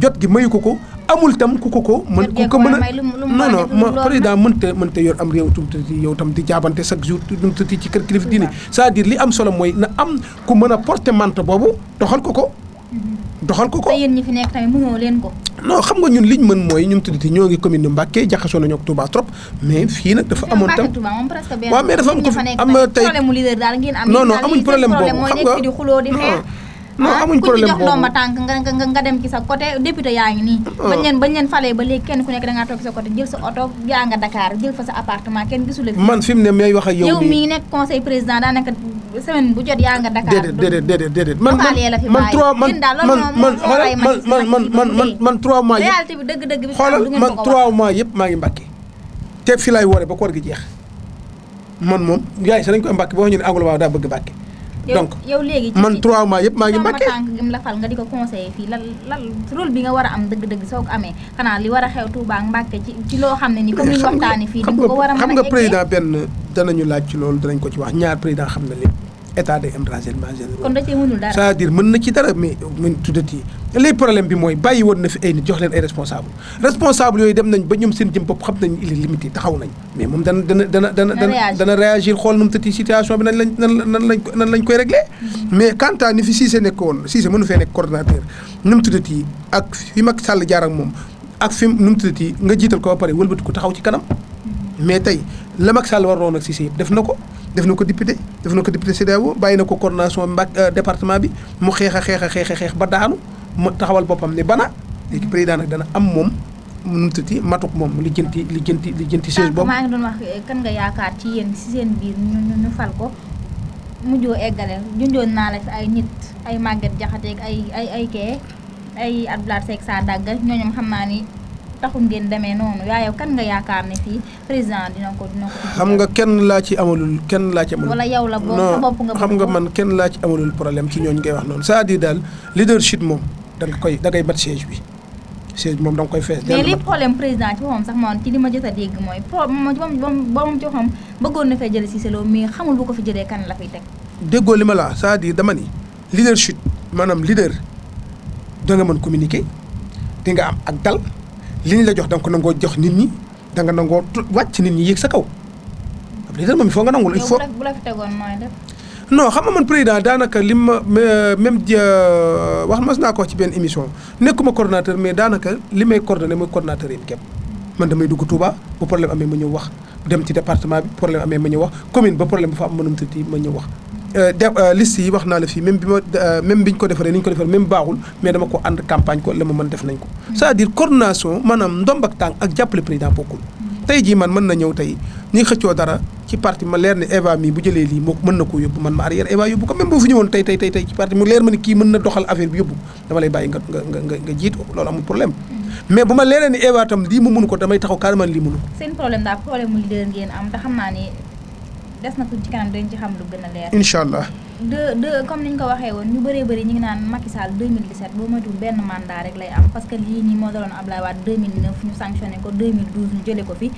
jot gi mayu ko amul tam ku ko mën ku ko mën a non président mënta yor am réew tumtati yow tam di jaabante chaque jour tumtati ci kër kilifa diine c'est-à-dire li am solo mooy na am ku mën a porter mante boobu doxal ko te yéen ñi fi nekk tamit mënoo leen ko. non xam nga ñun liñ mën mooy ñun tuddati ñoo ngi commune Mbacké jaxasoo nañu ak Touba trop mais fii nag dafa amoon tam waaw mais dafa am ko fi am tey non amuñ problème boobu xam nga non amuñ problème boobu ku ci jox ndomba tànk nga dem ci sa côté député yaa ngi nii. bañ leen falee ba léegi kenn ku nekk da ngaa toog ci sa côté jël sa oto yaa nga Dakar jël fa sa appartement kenn gisul la fi. man fi mu ne may wax ak yow mii nekk conseil président daanaka semaine bu jot yaa nga Dakar. déedéet man 3 mois yëpp réalité bi dëgg-dëgg bi xoolal man 3 mois yëpp maa ngi Mbacké te fi laay woore ba koor gi jeex man moom yaay sa nañ ko Mbacké boo ñu ne Angloman daa bëgg Mbacké donc yow léegi man 3 mois yëpp maa ngi Mbacké tànk gi mu la fal nga di ko conseiller fii lan rôle bi nga war a am dëgg-dëgg soo ko amee xanaa li war a xew Touba ak Mbacké ci loo xam ne ni comme ni ñu waxtaanee fii di ko war a mën a xam nga président benn danañu laaj ci loolu danañ ko ci wax ñaar président xam na lépp état day am renseignement généraux kon da cee mënul dara c'est-à-dire mën na ci dara mais mën tuddati li problème bi mooy bàyyi woon na fi ay nit jox leen ay responsable yooyu dem nañ ba ñoom seen jëm bopp xam nañ il est limité taxaw nañ mais moom dana réagir xool nu mu tëti situation bi nan lañ koy réglé mais quant à ni fi Cissé nekk woon Cissé mënu fee nekk coordonnateur nu mu tuddati ak fi Macky Sall jaar ak moom ak fi nu mu tuddati nga jiital ko ba pare wëlbati ko taxaw ci kanam mais tey la Macky Sall waroon ak Cissé yëpp def na ko député CEDEAO bàyyi na ko coordination département bi mu xeex ba daanu mu taxawal boppam ne bana léegi président nag dana am moom nu tuuti matuk moom li jënti siège boobu. maa ngi doon wax kan nga yaakaar ci yéen si seen biir ñu fal ko mujjoo eggale junjoon naa la fi ay nit ay Maguette Diakhaté ak ay Abdoulaye Seck saa dàggal ñooñu xam naa ni taxul ngeen demee noonu yaa yow kan nga yaakaar ne fii président dina ko xam nga kenn laa ci amalul wala yow la boo sa bopp nga xam nga man kenn laa ci amalul problème ci ñooñu ngay wax noonu c'est-à-dire daal leadership moom da ngay bat siège bi moom da nga koy fees mais li problème président ci boppam sax moom ci li ma jot a dégg mooy moom ci boppam bëggoon na fee jële Cissé Lo mais xamul bu ko fi jëlee kan la fiy teg déggoo li ma la c'est-à-dire dama ni leadership maanaam leader da nga mën communiquer di nga am ak dal li ñu la jox da nga ko nangoo jox nit ñi da nga nangoo wàcc nit ñi yéeg sa kaw ab leader moom il faut nga nangul il faut bu la fi tegoon mooy def non xam nga man président daanaka li ma même wax mas naa ko wax ci benn émission nekkuma coordonnateur mais daanaka li may coordonné mooy coordonnateur yi képp man damay dugg Touba bu problème amee ma ñëw wax dem ci département bi problème amee ma ñëw wax commune ba problème bu fa am mënum tëti ma ñëw wax liste yi wax naa la fii même biñ ko defaree ni ñu ko defaree même baaxul mais dama ko ànd campagne ko la ma mën def nañ ko c'est-à-dire coordination maanaam ndomb ak tànk ak jàppale président bokkul tey jii man mën na ñëw tey ñi xëccoo dara ci parti ma leer ne Eva mii bu jëlee lii moo mën na koo yóbbu man ma arrière Eva yóbbu ko même boo fi ñëwoon tey ci parti mu leer ma ni kii mën na doxal affaire bi yóbbu dama lay bàyyi nga jiitu loolu amul problème mais bu ma leeree ni Eva tam lii mu mënu ko damay taxaw carrément lii mënu ko seen problème daal problème mu leader ngeen am te xam naa ni des na tuuti ci kanam dañ ci xam lu gën a leer. incha allah. comme ni ñu ko waxee woon ñu bëree bëri ñu ngi naan Macky Sall 2017 boo moytuwul benn mandat rek lay am parce que lii nii moo daloon Abdoulaye Wade 2009 ñu sanctionné ko 2012 ñu jëlee ko fi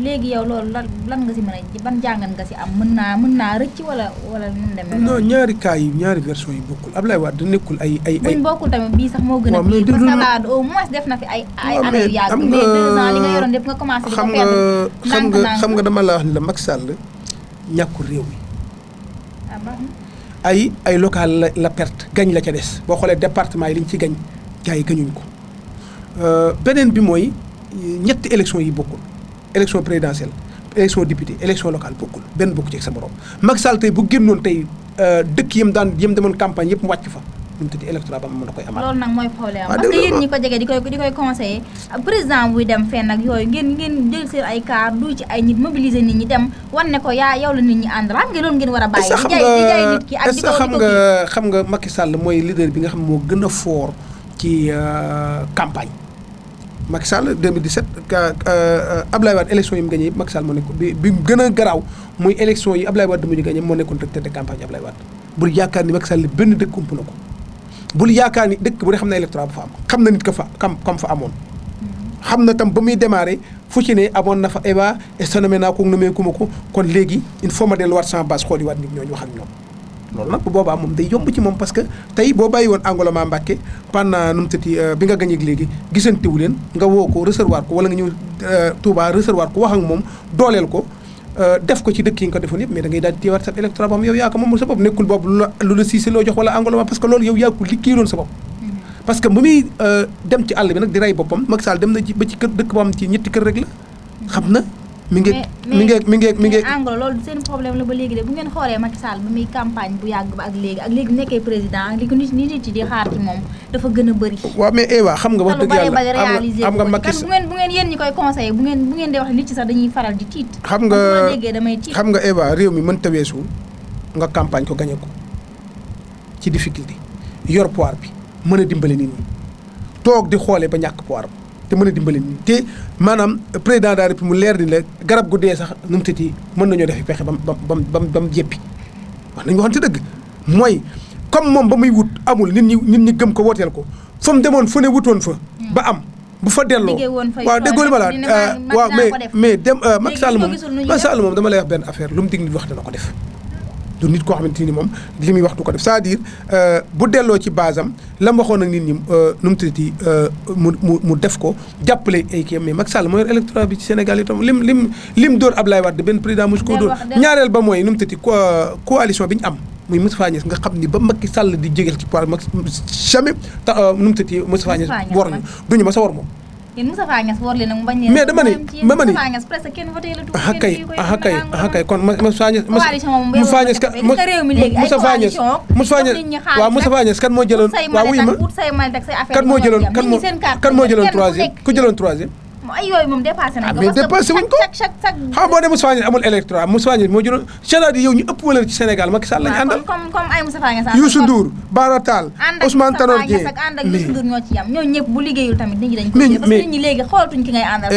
léegi yow loolu lan nga si mën a ban jàngat nga si am mën naa rëcc wala nu mu demee. non ñaari cas yi ñaari version yi bokkul Abdoulaye Wade nekkul ay. buñ bokkul tamit bii sax moo gën a pire parce que Wade au moins def na fi ay année yu yàgg mais 2 ans li nga yoroon lépp nga commencé di ko perdre xam nga dama la wax ni la Macky Sall ñàkkul réew mi ay local la perte gañ la ca des boo xoolee département yi li ñu ci gañ gars yi gañuñ ko beneen bi mooy ñetti élection yi bokkul élection présidentielle élection député élection locale bokkul benn bokku ci ak sa borom Macky Sall tey bu génnoon tey dëkk yëm demoon campagne yëpp mu wàcc fa ñu mu tëddi électorat ba mën na koy amaat. loolu nag mooy problème parce que yéen ñi ko jege di koy conseiller président buy dem fenn ak yooyu ngeen jël seen ay car du ci ay nit mobiliser nit ñi dem wan ne ko yow la nit ñi àndal xam nga loolu ngeen war a bàyyi. di jaay nit ki ak di ko xam nga Macky Sall mooy leader bi nga xam moo gën a fort ci campagne. Macky Sall 2017 Abdoulaye Wade élection yi mu gagné yëpp Macky Sall moo nekk bi mu gën a garaaw muy élection yi Abdoulaye Wade mu ñu gagné moo nekkoon directeur de campagne Abdoulaye Wade bul yaakaar ni Macky Sall benn dëkk ump na ko bul yaakaar ni dëkk bu ne xam na électorat bu fa am xam na nit ka fa comme fa amoon xam na tam ba muy démarré fu ci ne amoon na fa Eva estonome naa ko nomee ku ma ko kon léegi il faut ma delluwaat sans base xool yi waat nit ñooñu wax ak ñoom loolu nag bu boobaa moom day yomb ci moom parce que tey boo bàyyi woon Angloman Mbacké pendant nu mu tëti bi nga gañeeg léegi gisantewu leen nga woo ko recevoir ko wala nga ñëw Touba recevoir ko wax ak moom dooleel ko def ko ci dëkk yi nga ko defoon yëpp mais da ngay daal di téewaat sa électorat boo xam yow yaa ko moom sa bopp nekkul boobu lu la siise loo jox wala Angloman parce que loolu yow yaa ko liggéeyaloon sa bopp parce que bu muy dem ci àll bi nag di rey boppam Macky Sall dem na ci ba ci kër dëkk boo xam ci ñetti kër rek la xam na mi ngi Anglo loolu seen problème la ba léegi de bu ngeen xoolee Macky Sall ba muy campagne bu yàgg ba ak léegi nekkee président ak li ko nit yi di xaar ci moom dafa gën a bëri. waaw mais Eva xam nga wax dëgg yàlla am nga Macky bu ngeen yéen ñi koy conseillé bu ngeen di wax nit ci sax dañuy faral di tiit. xam nga Eva réew mi mënta weesu nga campagne ko gañe ko ci difficulté yor pouvoir bi mën a dimbale nit ñi toog di xoolee ba ñàkk pouvoir te mën a dimbali nii te maanaam président de la République mu leer ni la garab gu dee sax nu mu tëti mën nañoo def pexe ba mu jéppi wax nañu waxante dëgg mooy comme moom ba muy wut amul nit ñi gëm ko wooteel ko fa mu demoon fu ne wutoon fa ba am bu fa delloo waaw déggoo li ma la waaw mais dem Macky Sall moom dama lay wax benn affaire lu mu dig nit wax dana ko def du nit koo xamante ni moom li muy wax du ko def c'est-à-dire bu delloo ci base am la mu waxoon ak nit ñi nu mu tuddati mu def ko jàppale ay kii mais Macky Sall moo yor électorat bi ci Sénégal itam lim dóor Abdoulaye Wade benn président mosu koo dóor ñaareel ba mooy nu mu tuddati coalition bi ñu am muy Moustapha Niasse nga xam ni ba Macky Sall di jégeel ci pouvoir jamais nu mu tuddati Moustapha Niasse war ñu duñu ma sa war moom. Moustapha Niasse war leen bañ mais dama ni Moustapha Niasse presque kenn voté la kay kon Moustapha Niasse Moustapha Niasse kan moo jëloon waaw wuy ma kan moo jëloon troisième ku jëloon troisième ay yooyu moom dépassé nañ ko mais dépassé wuñ ko xam boo ne Moustapha Niasse amul électorat Moustapha Niasse moo jëloon c'est-à-dire yow ñu ëpp valeur ci Sénégal Macky Sall lañu àndal comme ay Moustapha Niasse Youssou Ndour Bara Tall Ousmane Tanor Dieng ànd ak Youssou Ndour ñoo ci yam ñoo ñëpp bu liggéeyul tamit nit ñi dañ ko parce que nit ñi léegi xoolatuñ ki ngay àndal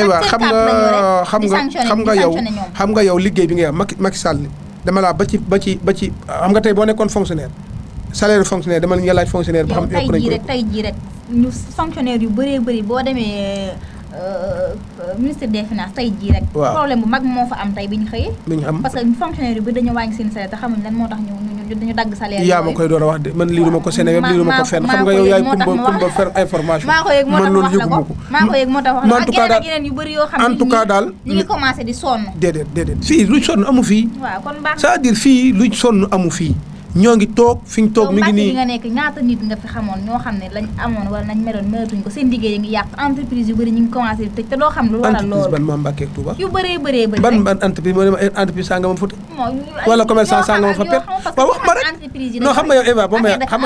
xam nga yow liggéey bi ngay wax Macky Sall dama laa ba ci xam nga tey boo nekkoon fonctionnaire salaire fonctionnaire dama la ñu laaj fonctionnaire ba xam yokk nañ ko tey jii rek ñu fonctionnaire yu bëree bëri boo demee ministre des finances tey jii rek problème bu mag moo fa am tey bi ñu xëyee parce que fonctionnaire yu bëri dañu wàññi seen salaire te xamuñ lan moo tax ñu dagg salaire yaa ma koy door a wax de man lii duma ko Sénégal lii duma ko fenn xam nga yow yaay kumba faire information maa ko yëg moo tax wax la ko maa ko yëg moo tax wax la ko ak yeneen yu bëri yoo xam ne en tout cas daal ñu ngi commencé di sonn déedéet fii luñ sonn amu fii waaw kon baax c'est-à-dire fii luñ sonn amu fii ñoo ngi toog fi ñu toog mi ngi nii nga nekk ñaata nit nga fi xamoon ñoo xam ne lañ amoon wala nañ meloon melatuñ ko seen liggéey ngi yàq entreprise yu bëri ñu ngi commencé di tëj te doo xam lu waral loolu entreprise ban moo Mbacké ak Touba yu bëree ban entreprise moo dem entreprise saa nga ma fa wala commerçant saa nga ma fa perte waaw wax ma rek non xam nga yow Eva boo may xam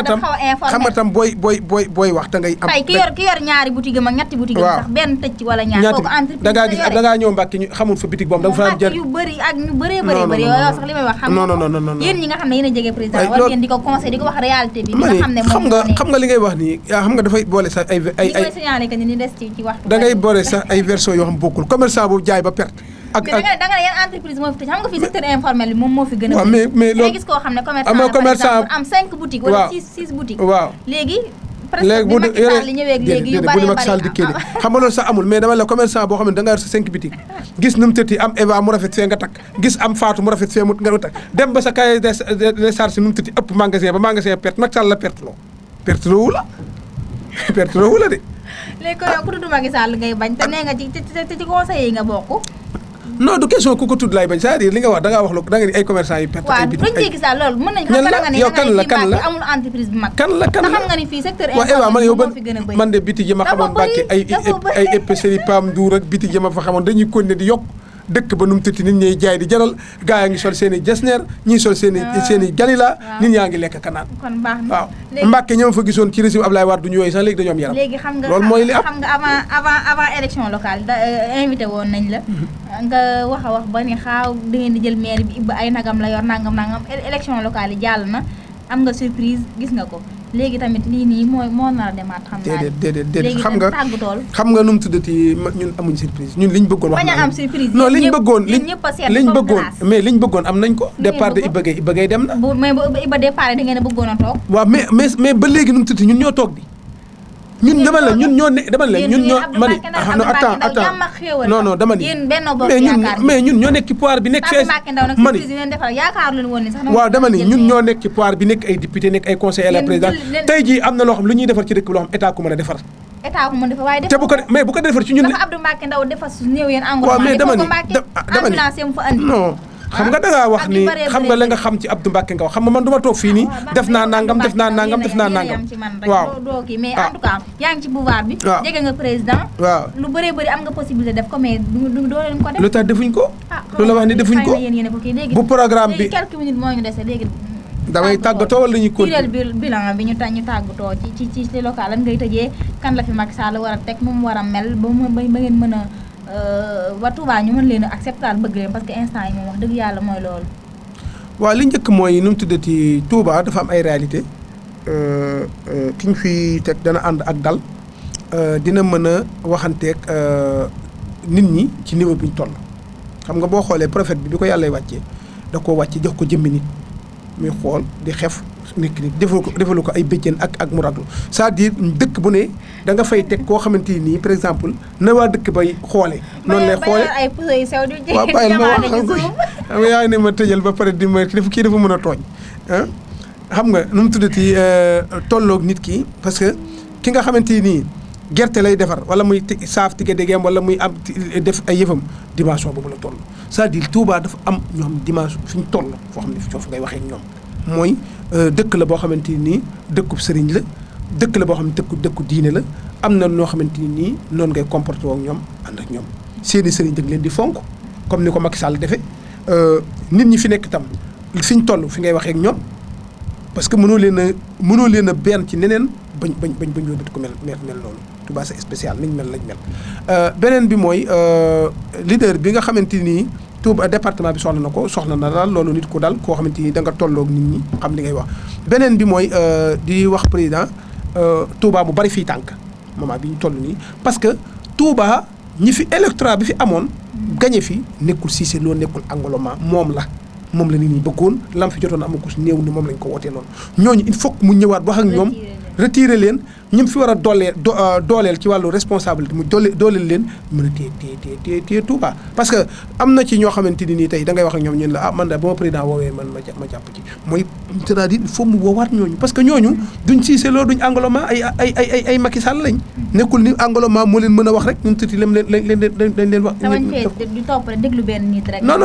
nga tam booy wax da ngay am tey ki yor ñaari boutique am ak ñetti boutique am sax benn tëj ci wala ñaar kooku entreprise da ngaa ñëw Mbacké ñu xamul fa boutique boobu da nga fa jël yu bëri ak ñu bëree yow sax li may wax xam non yéen ñi nga xam ne yéen a jege président war ngeen di ko conseil di ko wax réalité bi nga xam ne xam nga li ngay wax nii yaa xam nga dafay boole sax ay signalé que ni des ci wax da ngay boole sax ay version yoo xam bokkul commerçant bu jaay ba perte ak da nga ne yan entreprise moo fi tëj xam nga fii secteur informel bi moom moo fi gën a. waaw mais loolu gis koo xam ne commerçant am 5 boutiques. wala 6 boutiques. waaw léegi. léegi bu Macky Sall ñëwee léegi yu bari Macky Sall dikkee de xam nga loolu sax amul mais dama la commerçant boo xam ne da nga yor sa 5 boutiques gis nu mu tëtti am Eva mu rafet fee nga takk gis am Fatou mu rafet fee nga takk dem ba sa cahier des charges nu mu tëtti ëpp magasin ba magasin perte Macky Sall la perte loo wu la de. léegi ko yow ku tudd Macky Sall ngay bañ te nee nga ci conseil yi nga bokk. non du question ku ko tudd laay bañ c'est-à-dire li nga wax da ngaa wax lu da nga ni ay commerçant yi perte ay buñ ci gis loolu mën nañ xam nga ni kan la amul entreprise bu mag kan la xam nga ni fii secteur informel moo fi gën a bëri man de biti ji ma xamoon Mbàkke ay épicerie Pam Ndour ak biti ji ma fa xamoon dañuy continuer di yokk dëkk ba nu mu tëtti nit ñuy jaay di jaral gaa yaa ngi sol seen i jesner ñii sol seen i galila nit ñaa ngi lekk kanaan kon baax na waaw Mbàkke ñoo fa gisoon ci régime Ablaye Wade du ñu yooyu sax léegi dañoo am yaram léegi xam nga loolu mooy li am xam nga avant élection locale invité woon nañ la nga wax a wax ba ni xaaw da ngeen di jël maire bi ibba ay nagam la yor nangam élection locale yi jàll na am nga surprise gis nga ko léegi tamit lii nii moo nar a demaat xam naa déedéet xam nga nu mu tuddati ñun amuñ surprise ñun liñ bëggoon wax bañ a am surprise non liñ bëggoon mais liñ bëggoon am nañ ko départ de Iba Gueye dem na mais ba Iba départ da ngeen a bëggoon a toog waaw mais ba léegi nu mu tuddati ñun ñoo toog di ñun dama la ñun ñoo ma ni non attends non dama ni mais ñun ñoo nekk ci pouvoir bi nekk fee ma ni waaw dama ni ñun ñoo nekk ci pouvoir bi nekk ay député nekk ay conseillers à la présidence tey jii am na loo xam lu ñuy defar ci dëkk bi loo xam état ku mën a defar waaye te bu ko defar ci ñun dafa Abdou Mbacké Ndaw defar su néew yéen waaw mais dama ni non xam nga dangaa wax ni xam nga la nga xam ci Abdou Mbacké nga wax xam nga man du ma toog fii nii def naa nangam waaw doo kii mais en tout cas yaa ngi ci pouvoir bi jege nga président waaw lu bëree bëri am nga possibilité def ko mais doo leen ko def lu tax defuñ ko lu la wax ni defuñ ko bu programme bi quelques minutes moo ñu dese léegi damay tàggatoo wala dañuy continuer bilan bi ñu tàggatoo ci local lan ngay tëjee kan la fi Macky Sall war a teg mu war a mel ba ngeen mën a ba Touba ñu mën leen a accepter bëgg leen parce que instant yi moom wax dëgg yàlla mooy loolu. waaw li njëkk mooy nu mu tuddati Touba dafa am ay réalité ki ñu fi teg dana ànd ak dal dina mën a waxanteeg nit ñi ci niveau bi ñu toll. xam nga boo xoolee prophète bi ko yàlla wàccee da koo wàcce jox ko jëmmi nit muy xool di xef nekk nit defalu ko ay bëjjën ak mu raglu c'est-à-dire dëkk bu ne da nga fay teg koo xamante nii par exemple na waa dëkk bay xoolee noonu lay xoolee ay puso yu sew di waaw bàyyil ma wax xam nga yaa ne ma tëjal ba pare di ma kii dafa mën a tooñ xam nga nu mu tuddati tolloog nit ki parce que ki nga xamante nii gerte lay defar wala muy saaf tige dégeem wala muy am def ay yëfam dimension boobu la toll c'est-à-dire Touba dafa am ñoo xam dimension fi ñu toll foo xam ne foofu ngay waxee ak ñoom mooy dëkk la boo xamante nii dëkkub sëriñ la dëkk la boo xam ne dëkku diine la am na noo xamante nii noonu ngay comporté ak ñoom ànd ak ñoom seeni sëriñ dañ leen di fonk comme ni ko Macky Sall defee nit ñi fi nekk tam fi ñu toll fi ngay waxee ak ñoom parce que mënoo leen a benn ci neneen bañ yóbbati ko mel noonu Touba c'est spécial niñ mel lañ mel beneen bi mooy leader bi nga xamante nii Touba département bi soxla na daal loolu nit ku dal koo xamante ni da nga tolloog nit ñi xam li ngay wax beneen bi mooy di wax président Touba mu bari fii tànk moment bi ñu toll nii parce que Touba ñi fi électorat bi fi amoon gagné fi nekkul Cissé Lo nekkul Angloman moom la nit ñi bëggoon lam fi jotoon amu ko néew ni moom lañ ko wootee noonu ñooñu il faut que mu ñëwaat wax ak ñoom retirer leen ñim fi war a dooleel ci wàllu responsabilité mu dooleel leen mën a téye Touba parce que am na ci ñoo xamante ni nii tey da ngay wax ak ñoom ñun la man da ba ma président woowee man ma jàpp ci mooy c'est-à-dire il faut mu woowaat ñooñu parce que ñooñu duñ Cissé Lo duñ Angloman ay Macky Sall lañ nekkul ni Angloman moo leen mën a wax rek ñun tuuti lañ leen wax du topp rek déglu benn nit rek non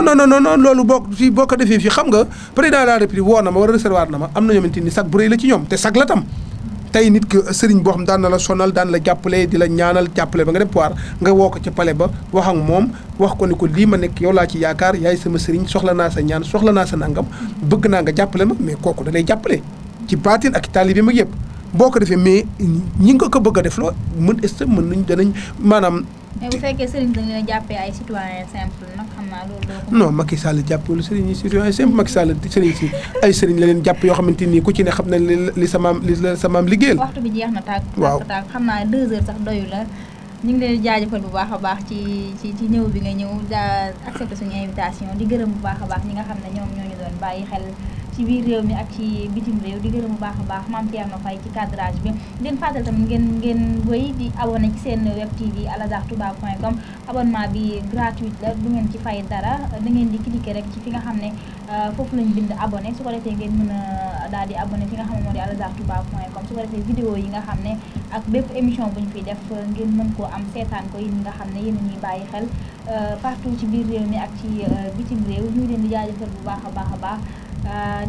loolu boo ko defee fii xam nga président de la République woo na ma war a recevoir na ma am na ñoo xamante ni sag bu rëy la ci ñoom te sag la tam tey nit ki sëriñ boo xam daan na la sonal daan la jàppale di la ñaanal jàppale ba nga dem pouvoir nga woo ko ci palais ba wax ak moom wax ko ni ko lii ma nekk yow laa ci yaakaar yaay sama sëriñ soxla naa sa ñaan soxla naa sa nangam bëgg naa nga jàppale ma mais kooku da lay jàppale ci baatin ak taalibe mag yëpp boo ko defee mais ñi nga ko bëgg a def loo mën nañ danañ maanaam. mais bu fekkee sëriñ dañ leen jàppee ay citoyen simple nag xam naa loolu doo ko. non Macky Sall jàppewul sëriñ yi citoyen simple Macky Sall sëriñ si ay sëriñ la leen jàpp yoo xamante ni ku ci ne xam na li sa maam liggéeyal. waxtu bi jeex na tàgg. waaw xam naa 2 heures sax doyu la ñu ngi leen di jaajëfal bu baax a baax ci ñëw bi nga ñëw accepté suñu invitation di gërëm bu baax a baax ñi nga xam ne ñoom ñoo ñu doon bàyyi xel ci biir réew mi ak ci bitim réew di gërëm bu baax a baax Mame Thierno Faye ci cadrage bi leen fàttal tamit ngeen wéy di abonné ci seen web tv alazhartouba.com abonnement bi gratuit la du ngeen ci fay dara da ngeen di cliquer rek ci fi nga xam ne foofu lañ bind abonné su ko defee ngeen mën a daal di abonné fi nga xam ne moo di alazhartouba.com su ko defee vidéo yi nga xam ne ak bépp émission bu ñu fiy def ngeen mën koo am seetaan ko yéen ñi nga xam ne yéen a ñuy bàyyi xel partout ci biir réew mi ak ci bitim réew ñu leen di jaajëfal bu baax a baax a baax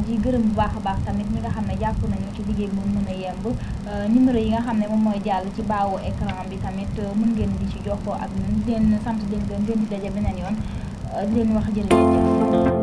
di gërëm bu baax a baax tamit ñi nga xam ne jàpp nañu ci liggéey bu mën a yemb numéro yi nga xam ne moom mooy jàll ci baawu écran bi tamit mën ngeen di ci jokkoo ak ñun di leen sant leen gën ngeen di daje beneen yoon di leen wax jërëjëf